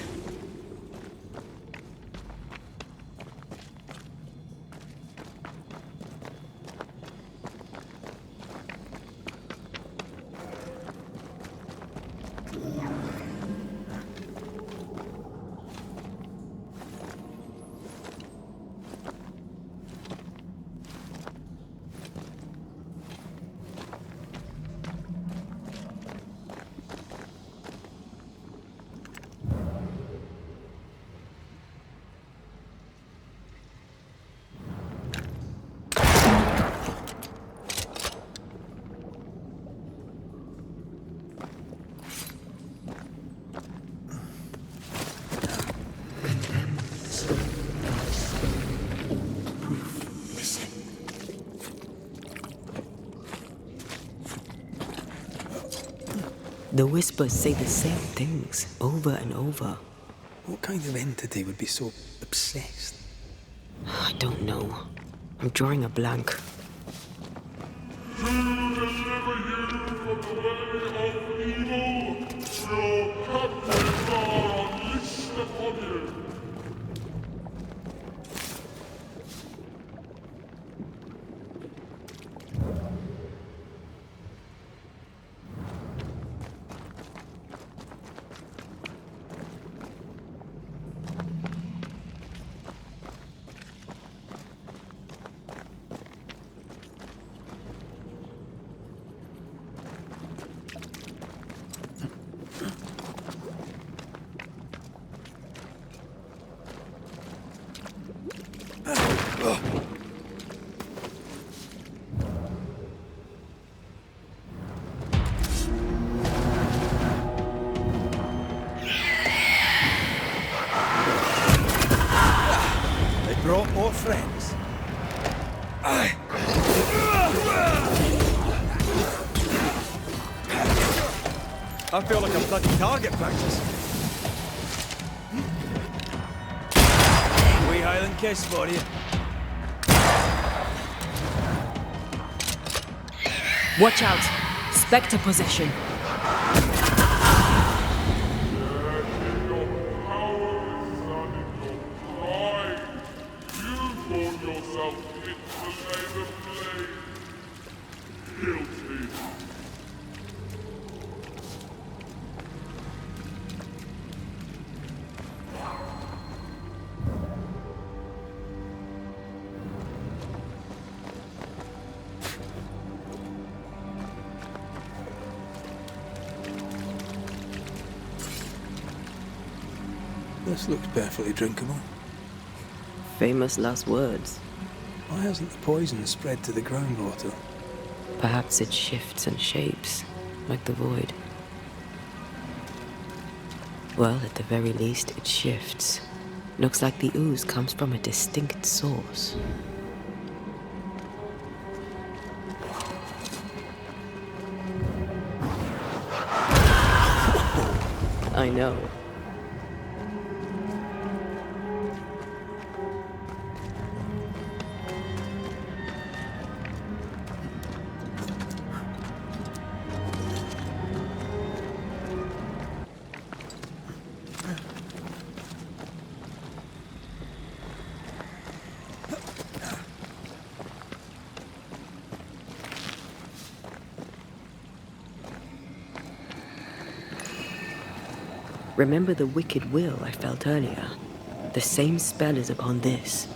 The whispers say the same things over and over. What kind of entity would be so obsessed? I don't know. I'm drawing a blank. To deliver you from the way of evil, your captives are unleashed upon you. They brought more friends. I feel like I'm bloody target practice. Wee Highland kiss for you. Watch out! Spectre possession. This looks perfectly drinkable. Famous last words. Why hasn't the poison spread to the groundwater? Perhaps it shifts and shapes, like the void. Well, at the very least, it shifts. Looks like the ooze comes from a distinct source. I know. Remember the wicked will I felt earlier? The same spell is upon this.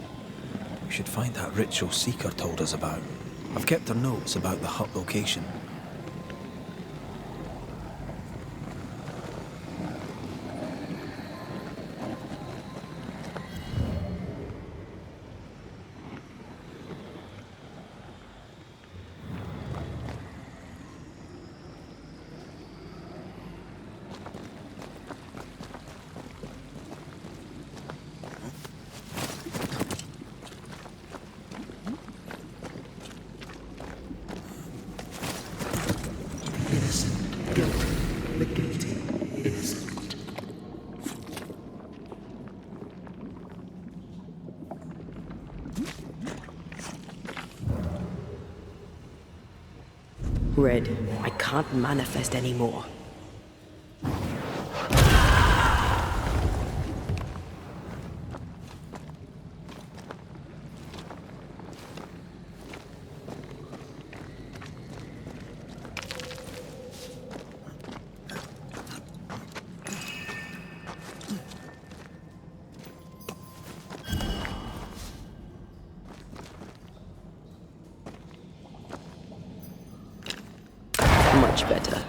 We should find that ritual Seeker told us about. I've kept her notes about the hut location. Red, I can't manifest anymore. Much better.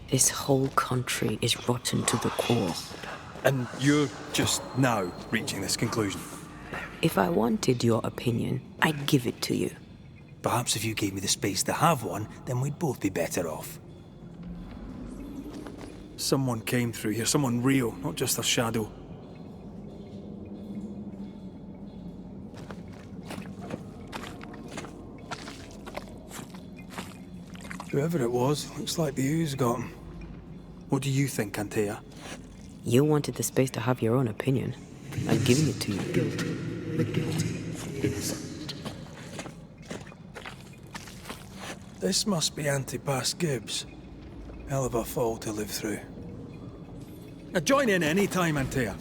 This whole country is rotten to the core. And you're just now reaching this conclusion? If I wanted your opinion, I'd give it to you. Perhaps if you gave me the space to have one, then we'd both be better off. Someone came through here, someone real, not just a shadow. Whoever it was, looks like the ooze got him. What do you think, Antea? You wanted the space to have your own opinion. I'm giving it to you. The guilty, innocent. This must be Antipas Gibbs. Hell of a fall to live through. Join in any time, Antea.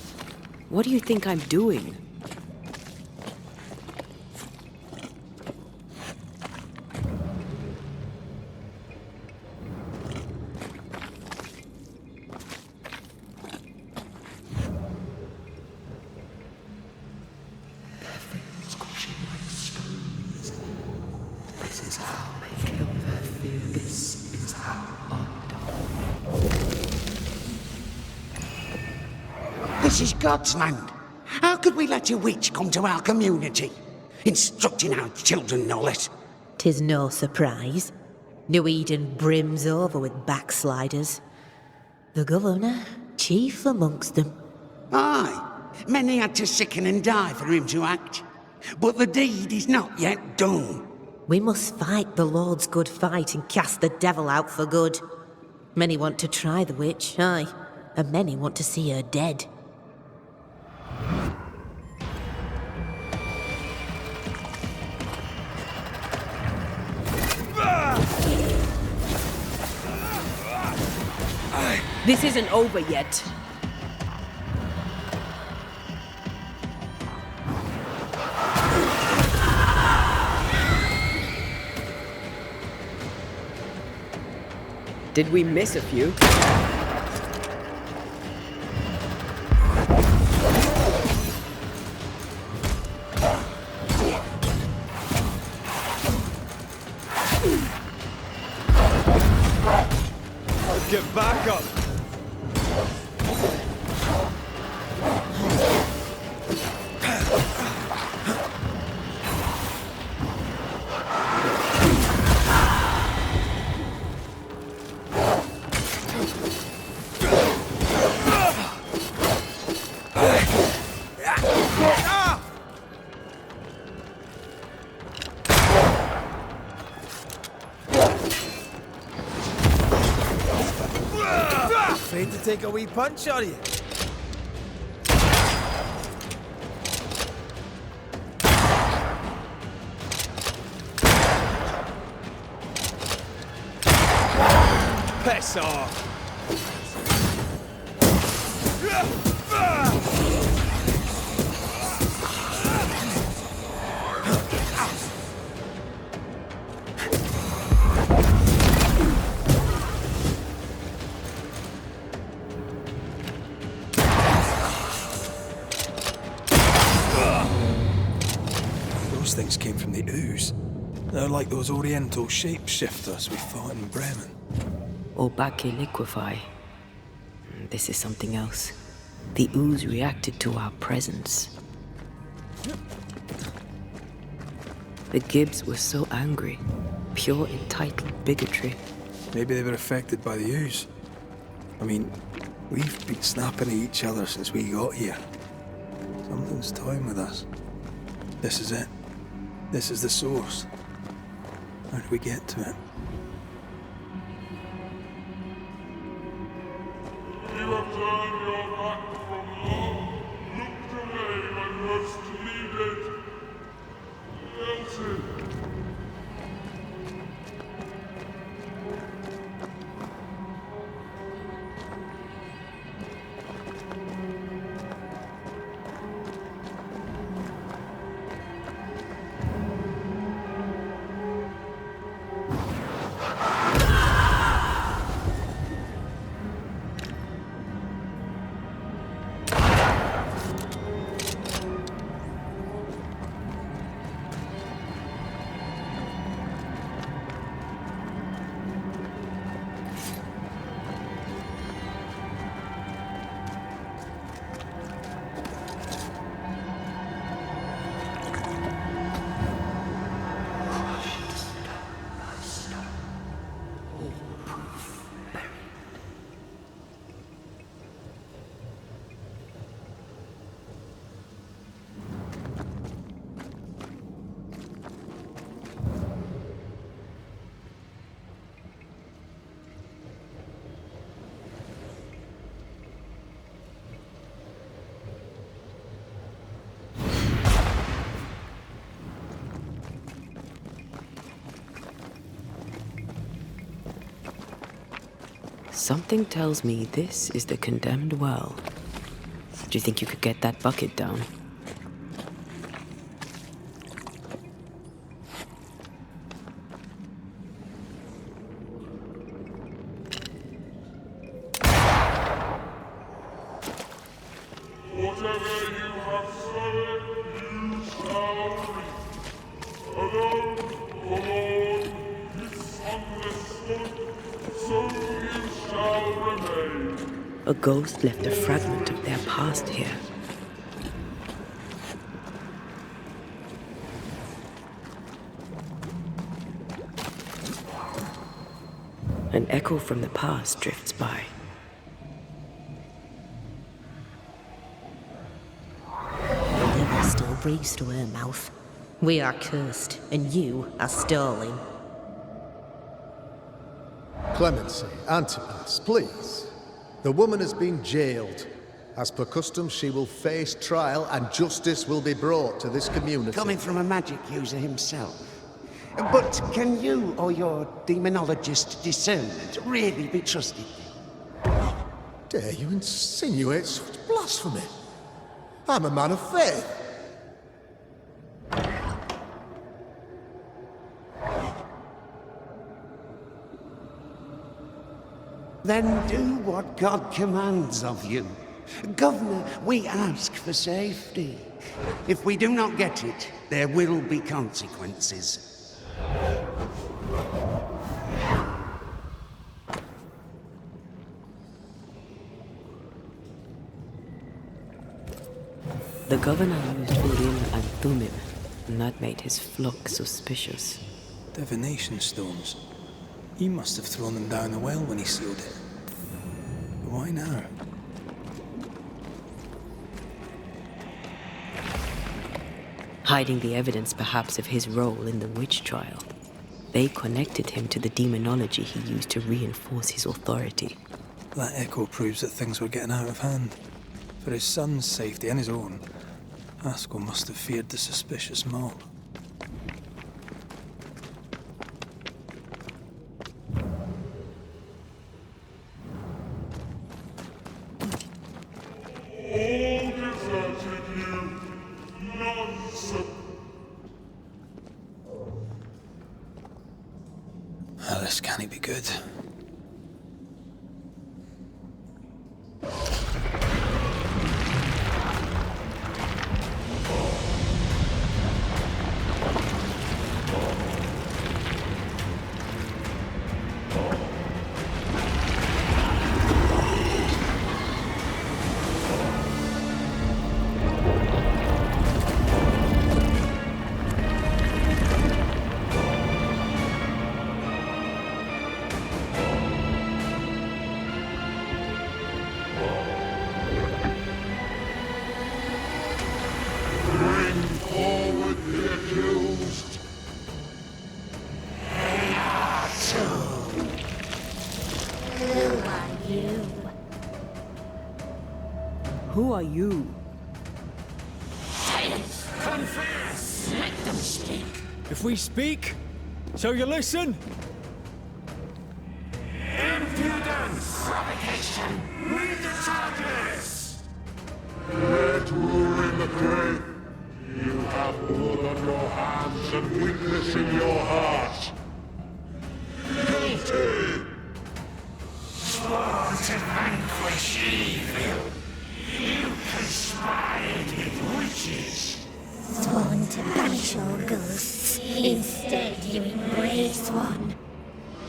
What do you think I'm doing? This is God's land. How could we let a witch come to our community? Instructing our children, no less. 'Tis no surprise. New Eden brims over with backsliders. The governor, chief amongst them. Aye, many had to sicken and die for him to act. But the deed is not yet done. We must fight the Lord's good fight and cast the devil out for good. Many want to try the witch, aye, and many want to see her dead. This isn't over yet. Did we miss a few? Get back up! Afraid to take a wee punch, are you? Piss off! Those things came from the ooze. They're like those oriental shapeshifters we fought in Bremen. Obake liquefy. This is something else. The ooze reacted to our presence. The Gibbs were so angry. Pure entitled bigotry. Maybe they were affected by the ooze. I mean, we've been snapping at each other since we got here. Something's toying with us. This is it. This is the source. How do we get to it? You have turned your back from love, looked away when most needed. Elton. Something tells me this is the condemned well. Do you think you could get that bucket down? Whatever you have sown, you shall reap. Alone, the Lord, misunderstood, so you shall remain. A ghost left a fragment of their past here. An echo from the past drifts by. The river still breathes through her mouth. We are cursed, and you are stalling. Clemency, Antipas, please. The woman has been jailed. As per custom, she will face trial and justice will be brought to this community. Coming from a magic user himself. But can you or your demonologist discernment really be trusted? Dare you insinuate such blasphemy? I'm a man of faith. Then do what God commands of you. Governor, we ask for safety. If we do not get it, there will be consequences. The governor used Urim and Thummim, and that made his flock suspicious. Divination stones. He must have thrown them down the well when he sealed it. But why now? Hiding the evidence perhaps of his role in the witch trial. They connected him to the demonology he used to reinforce his authority. That echo proves that things were getting out of hand. For his son's safety and his own, Haskell must have feared the suspicious mob. All deserted you. Nonsense. Ah, this can't be good. Who are you? Silence! Confess! Let them speak! If we speak, shall you listen? Impudence! Provocation! Read the charges! Let Urim the grave. You have blood on your hands and weakness in your heart. Guilty! Sworn to vanquish evil! You conspired with witches! Sworn to banish all ghosts. Instead, you embrace one.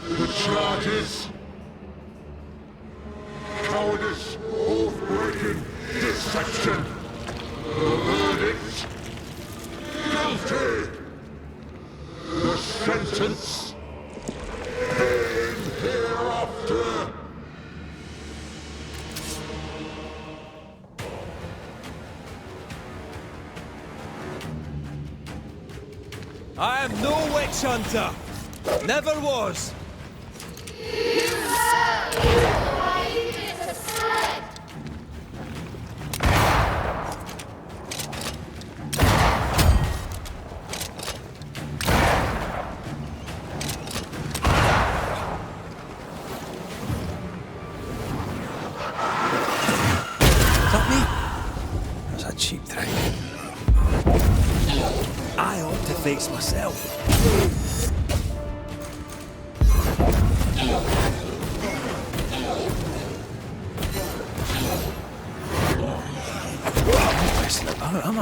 The charges? Cowardice, oath-breaking, deception. The verdict? Guilty! The sentence? Pain hereafter! I am no witch hunter. Never was. Cheap trick. I ought to face myself. I'm messing about, am I?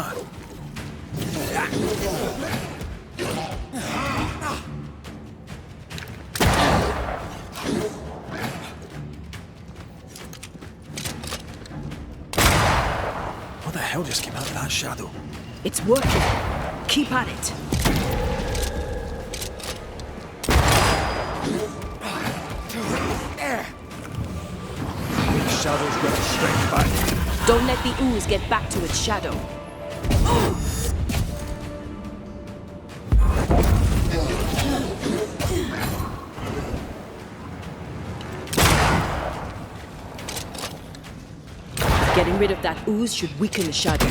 What the hell just came out of that shadow? It's working. Keep at it. shadow's got its strength back. Don't let the ooze get back to its shadow. Getting rid of that ooze should weaken the shadow.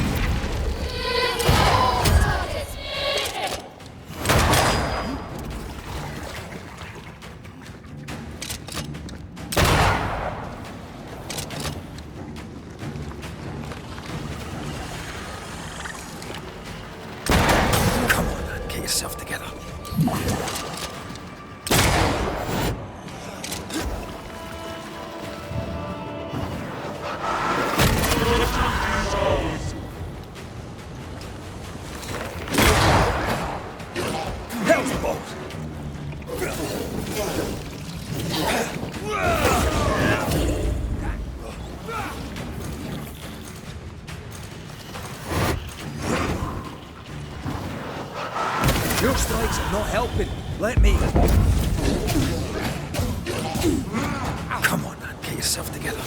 Come on, man, get yourself together. Your strikes are not helping. Let me. Come on, man, get yourself together.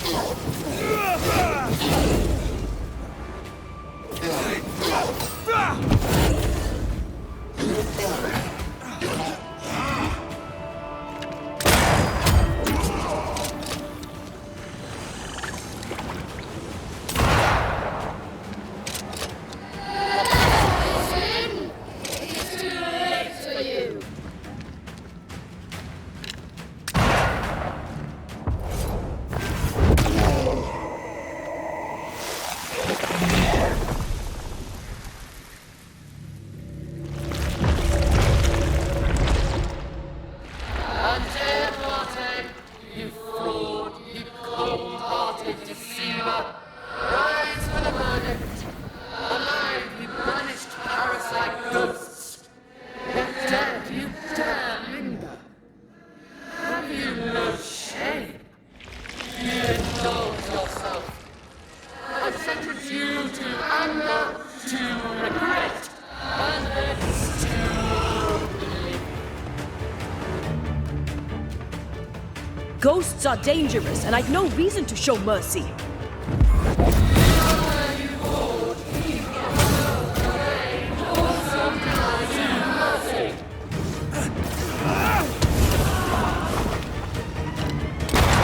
Ghosts are dangerous, and I'd no reason to show mercy.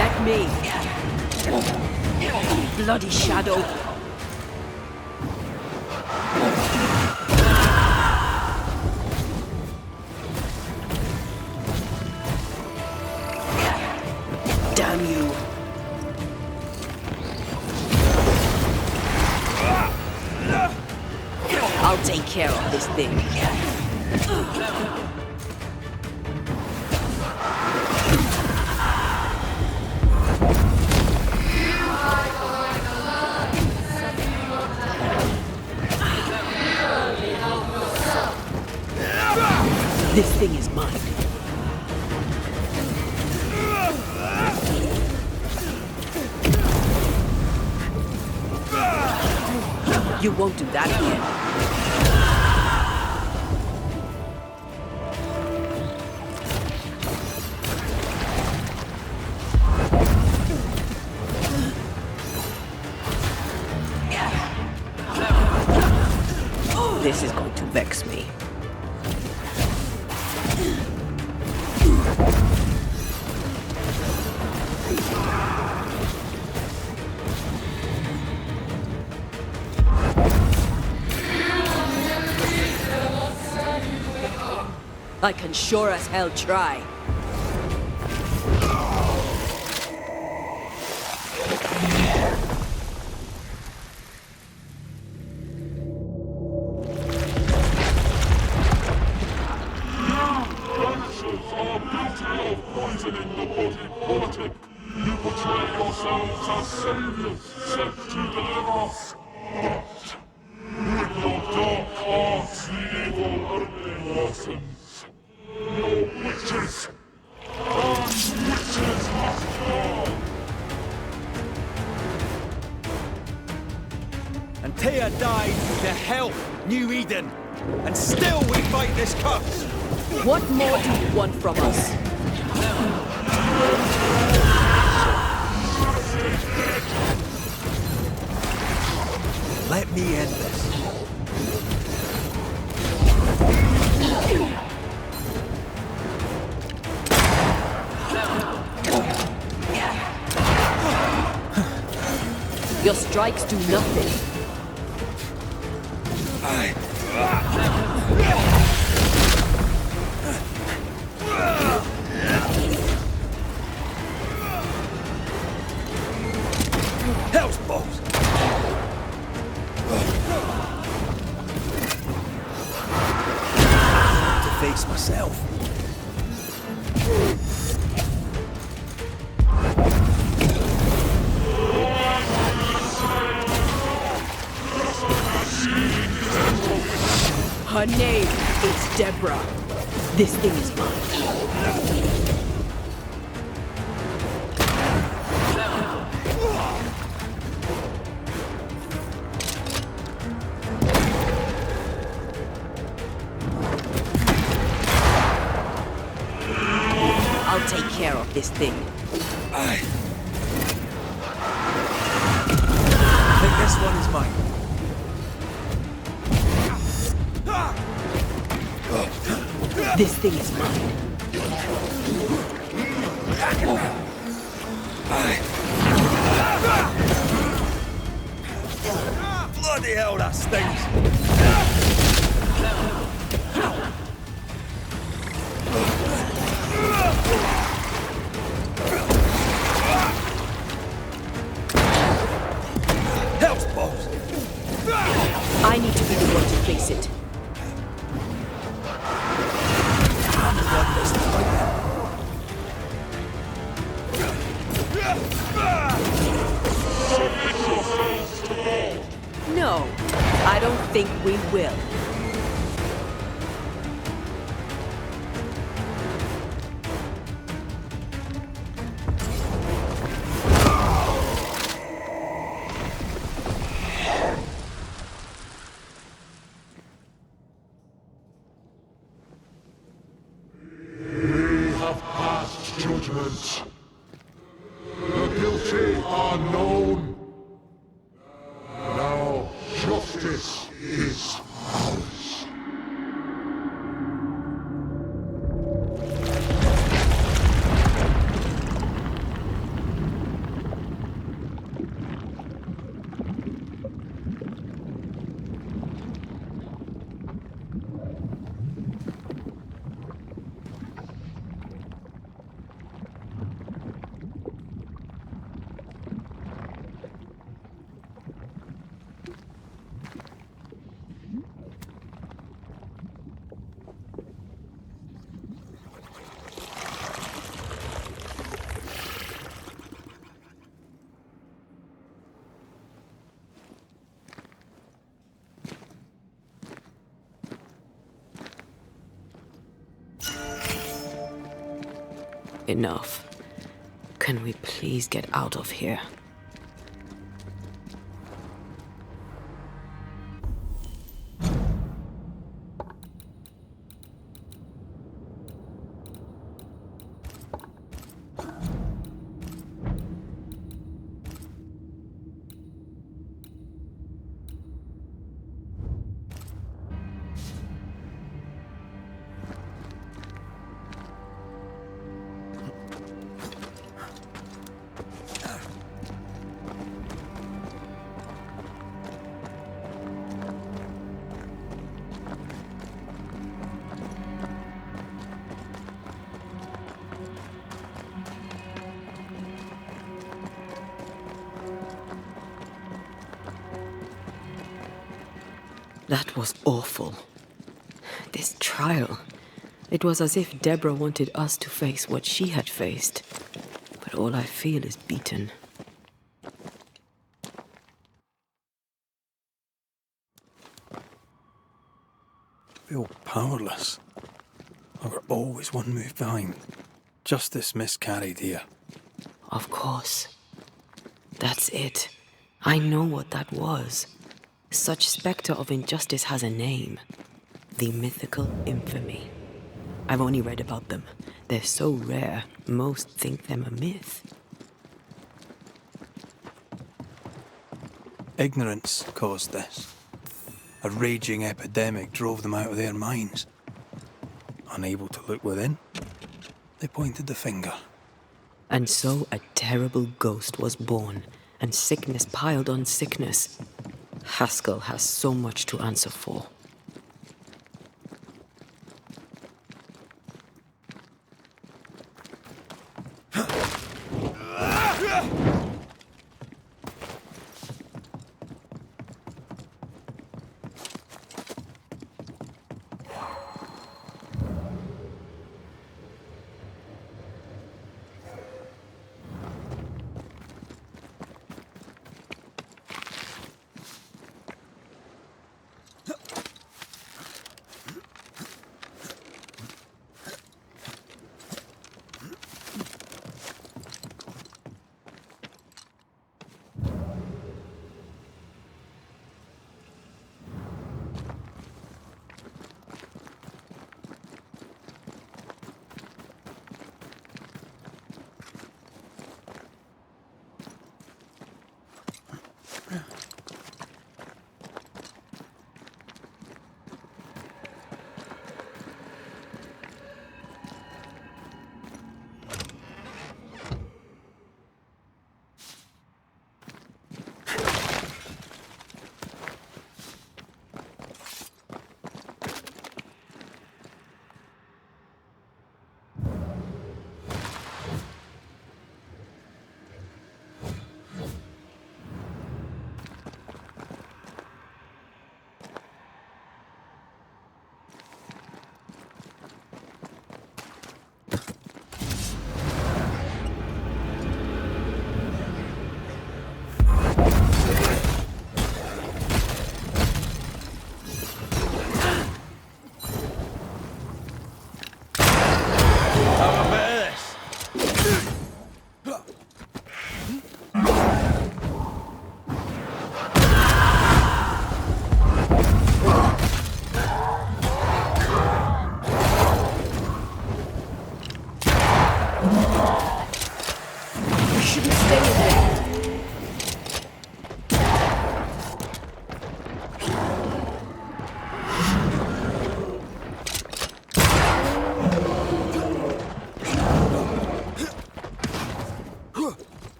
Let me. Bloody shadow. Damn you. I'll take care of this thing. This thing is mine. You won't do that again. This is going to vex me. I can sure as hell try. Banishers are guilty of poisoning the body politic. You portray yourselves as saviors sent to deliver us. But with your dark arts, the evil only worsens. Your witches! And witches must fall! And Taya died to help New Eden. And still we fight this curse. What more do you want from us? Let me end this. Your strikes do nothing. Hell's balls! To face myself. Her name is Deborah. This thing is mine. I'll take care of this thing. I think this one is mine. This thing is mine. Bloody hell, that stings! Hell's balls! I need to be the one to face it. No, I don't think we will. We have passed judgment. The guilty are known. Now justice is ours. Enough. Can we please get out of here? That was awful. This trial. It was as if Deborah wanted us to face what she had faced. But all I feel is beaten. I feel powerless. I were always one move behind. Justice miscarried here. Of course. That's it. I know what that was. Such spectre of injustice has a name. The mythical infamy. I've only read about them. They're so rare, most think them a myth. Ignorance caused this. A raging epidemic drove them out of their minds. Unable to look within, they pointed the finger. And so a terrible ghost was born, and sickness piled on sickness. Haskell has so much to answer for.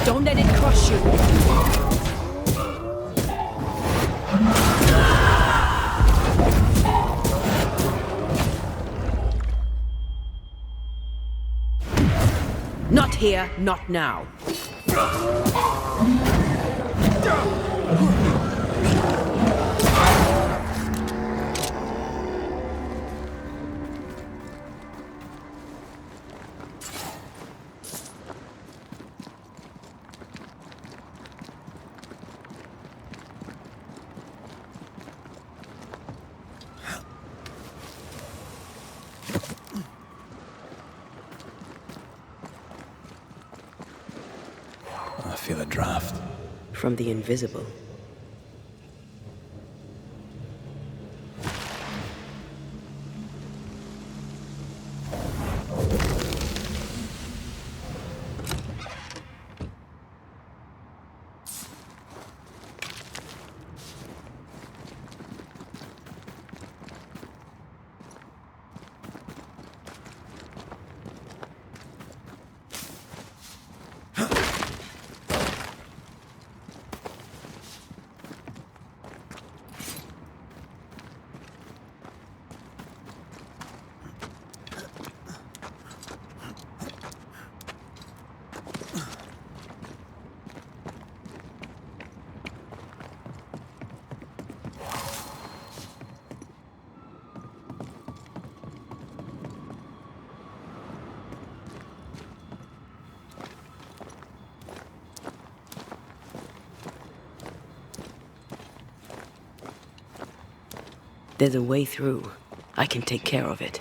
Don't let it crush you. Not here, not now. I feel a draft. From the invisible. There's a way through. I can take care of it.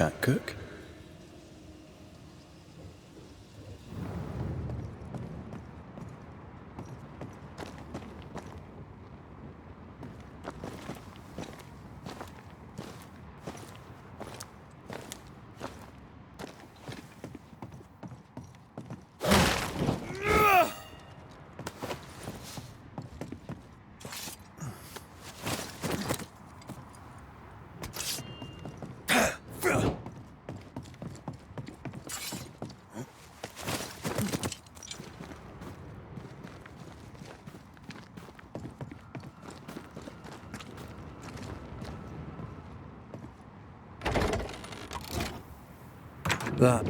can't cook. That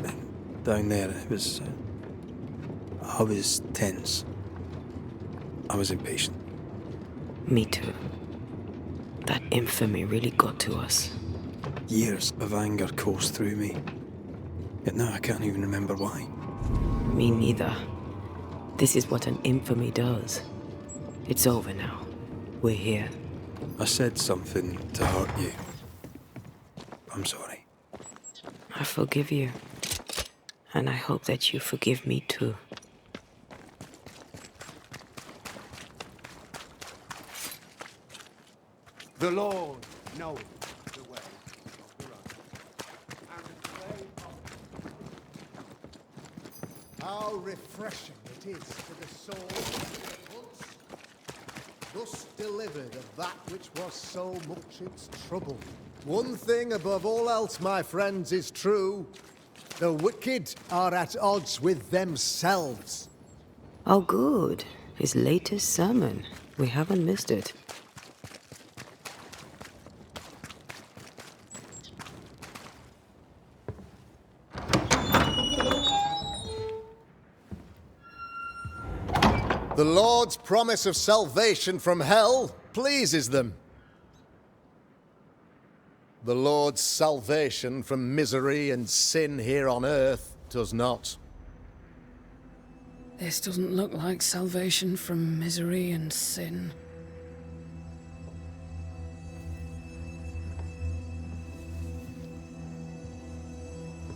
down there, it was... I was tense. I was impatient. Me too. That infamy really got to us. Years of anger coursed through me. Yet now I can't even remember why. Me neither. This is what an infamy does. It's over now. We're here. I said something to hurt you. I'm sorry. I forgive you. And I hope that you forgive me too. The Lord knoweth the way of the road, and the way of... How refreshing it is to the soul thus delivered of that which was so much its trouble. One thing above all else, my friends, is true. The wicked are at odds with themselves. Oh, good. His latest sermon. We haven't missed it. The Lord's promise of salvation from hell pleases them. The Lord's salvation from misery and sin here on earth does not. This doesn't look like salvation from misery and sin.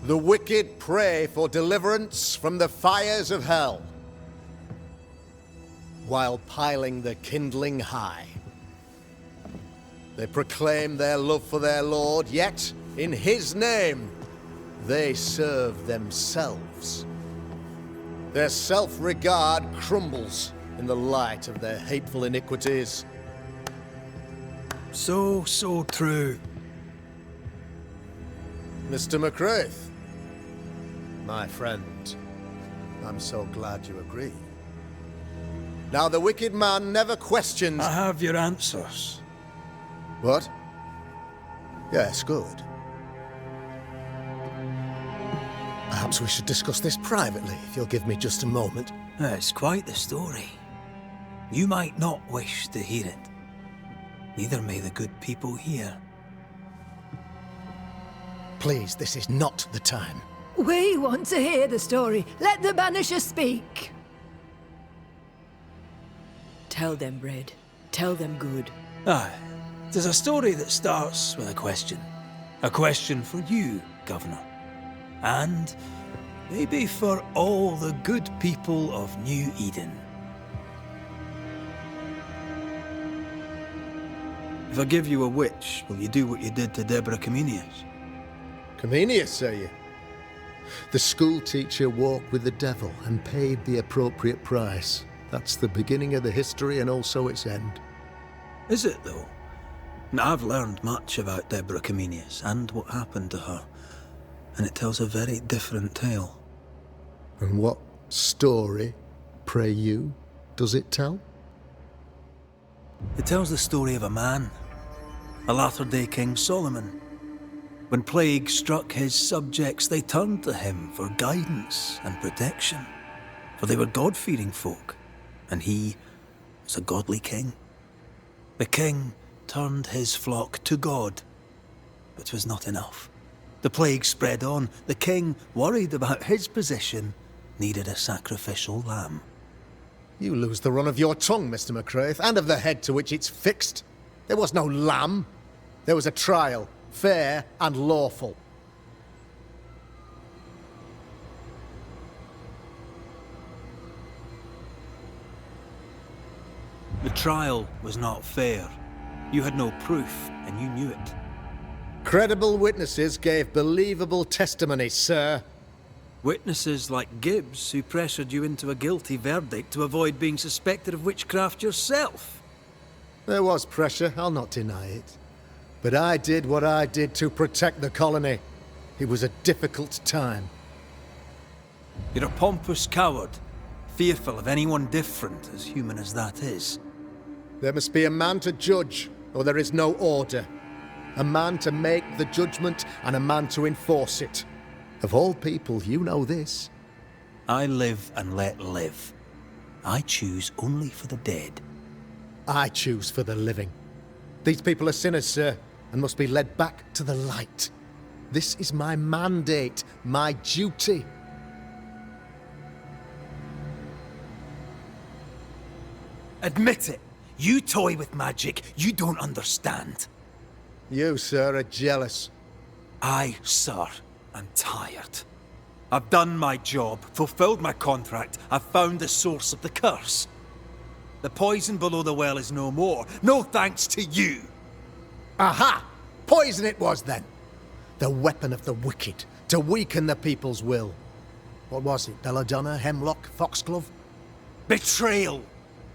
The wicked pray for deliverance from the fires of hell, while piling the kindling high. They proclaim their love for their Lord, yet, in His name, they serve themselves. Their self-regard crumbles in the light of their hateful iniquities. So true. Mr. McCraith, my friend, I'm so glad you agree. Now, the wicked man never questions... I have your answers. What? Yes, good. Perhaps we should discuss this privately, if you'll give me just a moment. It's quite the story. You might not wish to hear it. Neither may the good people here. Please, this is not the time. We want to hear the story. Let the Banisher speak. Tell them, Red. Tell them good. Aye. There's a story that starts with a question. A question for you, Governor. And maybe for all the good people of New Eden. If I give you a witch, will you do what you did to Deborah Comenius? Comenius, say you? The school teacher walked with the devil and paid the appropriate price. That's the beginning of the history and also its end. Is it, though? I've learned much about Deborah Comenius and what happened to her, and it tells a very different tale. And what story, pray you, does it tell? It tells the story of a man, a latter-day King Solomon. When plague struck his subjects, they turned to him for guidance and protection, for they were God-fearing folk, and he was a godly king. The king turned his flock to God, but was not enough. The plague spread on. The king, worried about his position, needed a sacrificial lamb. You lose the run of your tongue, Mr. McCraith, and of the head to which it's fixed. There was no lamb. There was a trial, fair and lawful. The trial was not fair. You had no proof, and you knew it. Credible witnesses gave believable testimony, sir. Witnesses like Gibbs, who pressured you into a guilty verdict to avoid being suspected of witchcraft yourself. There was pressure, I'll not deny it. But I did what I did to protect the colony. It was a difficult time. You're a pompous coward, fearful of anyone different, as human as that is. There must be a man to judge, or there is no order. A man to make the judgment, and a man to enforce it. Of all people, you know this. I live and let live. I choose only for the dead. I choose for the living. These people are sinners, sir, and must be led back to the light. This is my mandate, my duty. Admit it. You toy with magic you don't understand. You, sir, are jealous. I, sir, am tired. I've done my job, fulfilled my contract, I've found the source of the curse. The poison below the well is no more, no thanks to you. Aha! Poison it was then. The weapon of the wicked, to weaken the people's will. What was it, belladonna, hemlock, foxglove? Betrayal.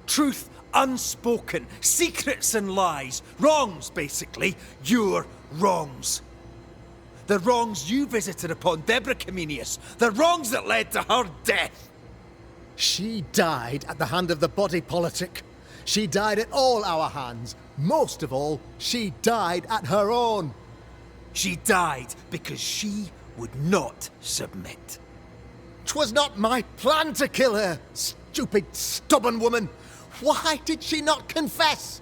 Truth unspoken, secrets and lies. Wrongs, basically. Your wrongs. The wrongs you visited upon Deborah Comenius. The wrongs that led to her death. She died at the hand of the body politic. She died at all our hands. Most of all, she died at her own. She died because she would not submit. 'Twas not my plan to kill her, stupid, stubborn woman. Why did she not confess?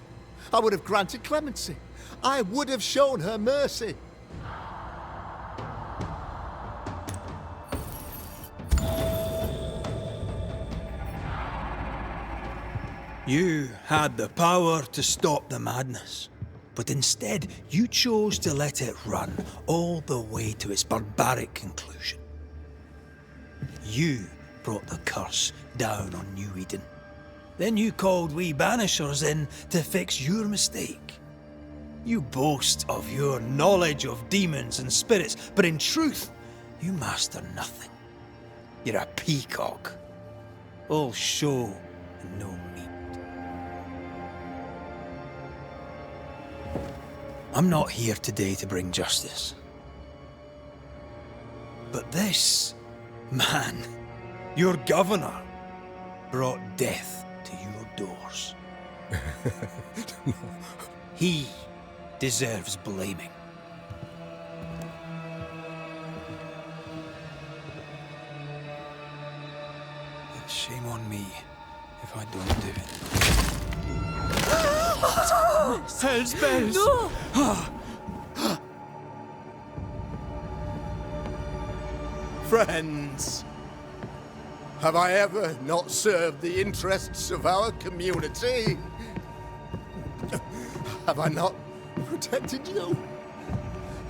I would have granted clemency. I would have shown her mercy. You had the power to stop the madness, but instead you chose to let it run all the way to its barbaric conclusion. You brought the curse down on New Eden. Then you called we Banishers in to fix your mistake. You boast of your knowledge of demons and spirits, but in truth, you master nothing. You're a peacock. All show and no meat. I'm not here today to bring justice. But this man, your governor, brought death to your doors. He deserves blaming. And shame on me if I don't do it. Hell's bells! No! Friends, have I ever not served the interests of our community? Have I not protected you?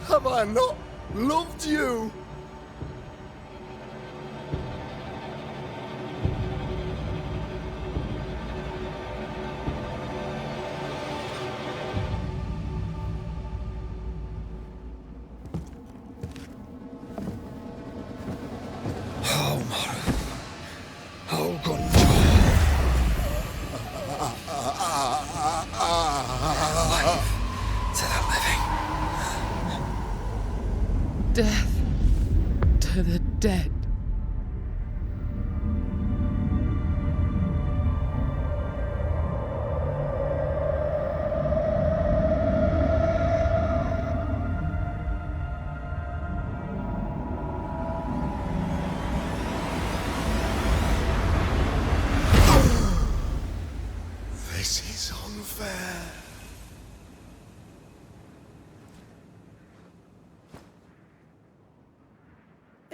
Have I not loved you? Death to the dead. This is unfair.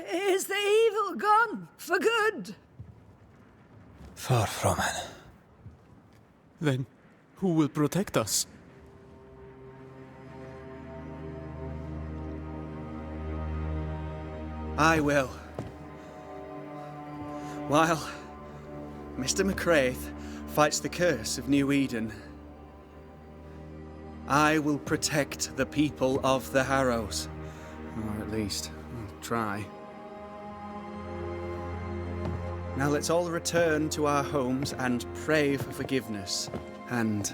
Is the evil gone for good? Far from it. Then who will protect us? I will. While Mr. McCraith fights the curse of New Eden. I will protect the people of the Harrows. Or at least, I'll try. Now let's all return to our homes and pray for forgiveness. And,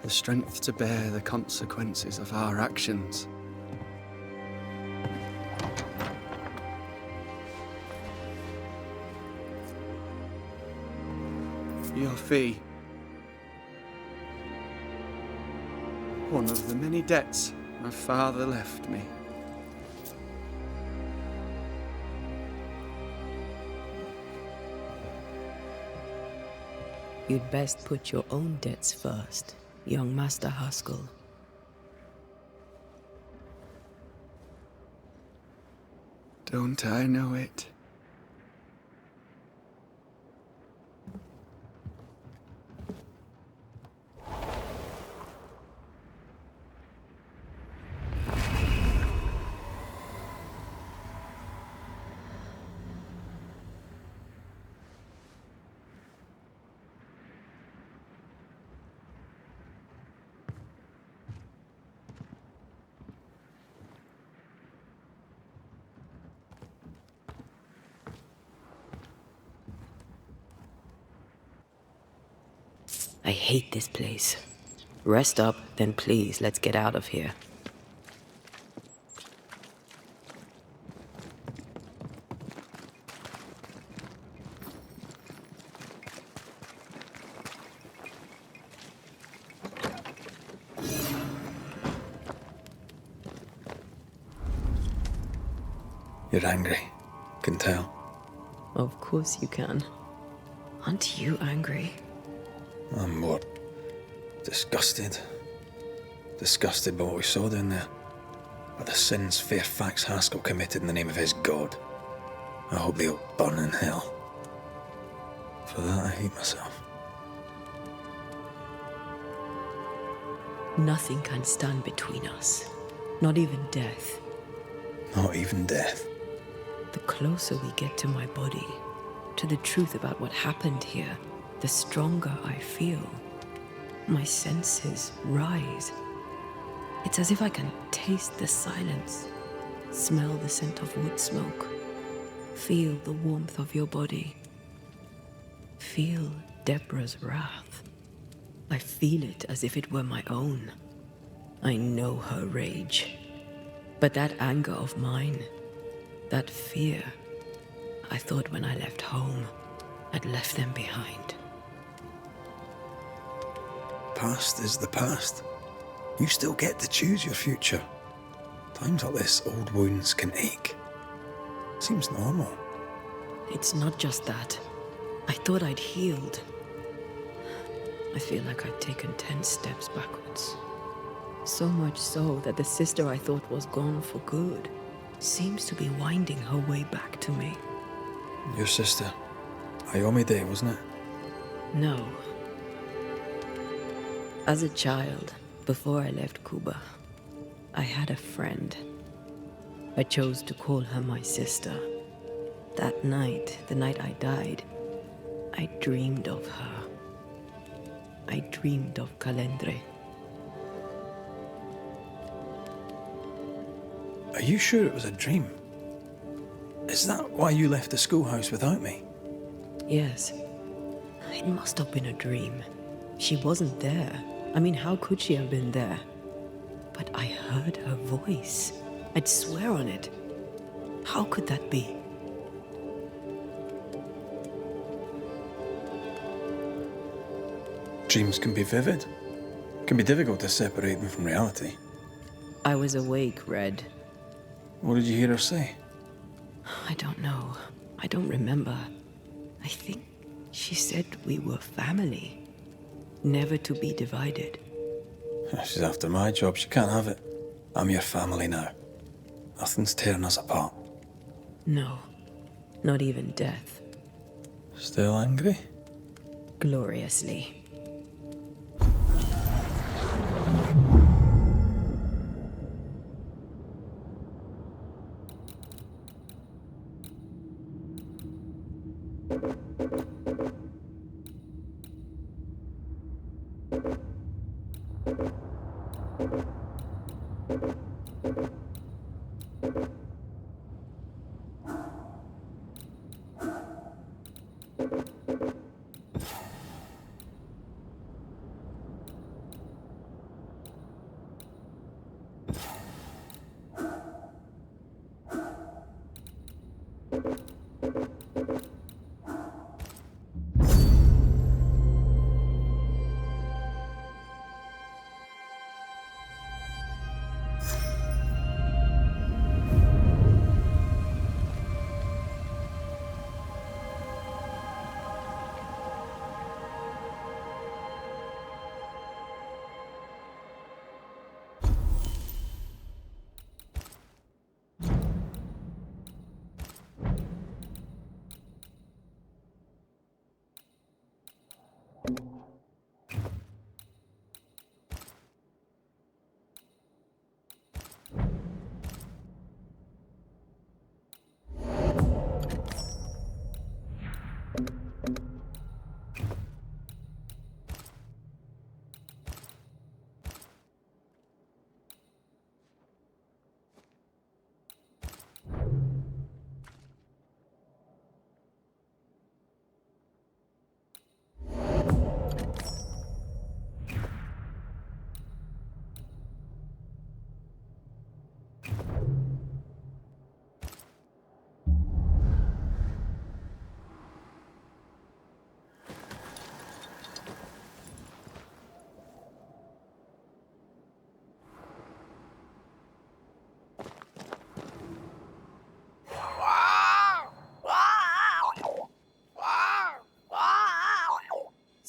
the strength to bear the consequences of our actions. Your fee. One of the many debts my father left me. You'd best put your own debts first, young Master Haskell. Don't I know it? I hate this place. Rest up, then please, let's get out of here. You're angry. Can tell. Of course you can. Aren't you angry? I'm more disgusted. Disgusted by what we saw down there. By the sins Fairfax Haskell committed in the name of his god. I hope they'll burn in hell. For that I hate myself. Nothing can stand between us. Not even death. Not even death. The closer we get to my body, to the truth about what happened here, the stronger I feel. My senses rise. It's as if I can taste the silence, smell the scent of wood smoke, feel the warmth of your body, feel Deborah's wrath. I feel it as if it were my own. I know her rage. But that anger of mine, that fear, I thought when I left home, I'd left them behind. Past is the past. You still get to choose your future. Times like this, old wounds can ache. Seems normal. It's not just that. I thought I'd healed. I feel like I'd taken 10 steps backwards. So much so that the sister I thought was gone for good seems to be winding her way back to me. Your sister. Ayomide, wasn't it? No. As a child, before I left Cuba, I had a friend. I chose to call her my sister. That night, the night I died, I dreamed of her. I dreamed of Calendre. Are you sure it was a dream? Is that why you left the schoolhouse without me? Yes. It must have been a dream. She wasn't there. I mean, how could she have been there? But I heard her voice. I'd swear on it. How could that be? Dreams can be vivid. Can be difficult to separate them from reality. I was awake, Red. What did you hear her say? I don't know. I don't remember. I think she said we were family. Never to be divided. She's after my job. She can't have it. I'm your family now. Nothing's tearing us apart. No. Not even death. Still angry? Gloriously.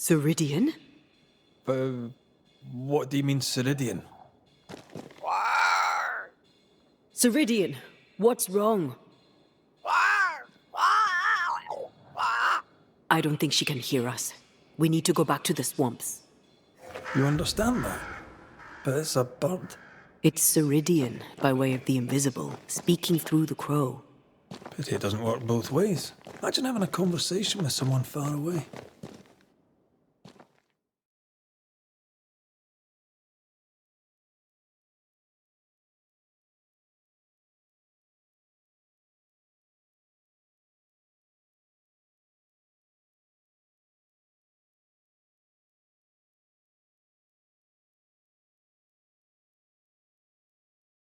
Ceridian? What do you mean, Ceridian? Ceridian, what's wrong? I don't think she can hear us. We need to go back to the swamps. You understand that? But it's a bird. It's Ceridian, by way of the invisible, speaking through the crow. Pity it doesn't work both ways. Imagine having a conversation with someone far away.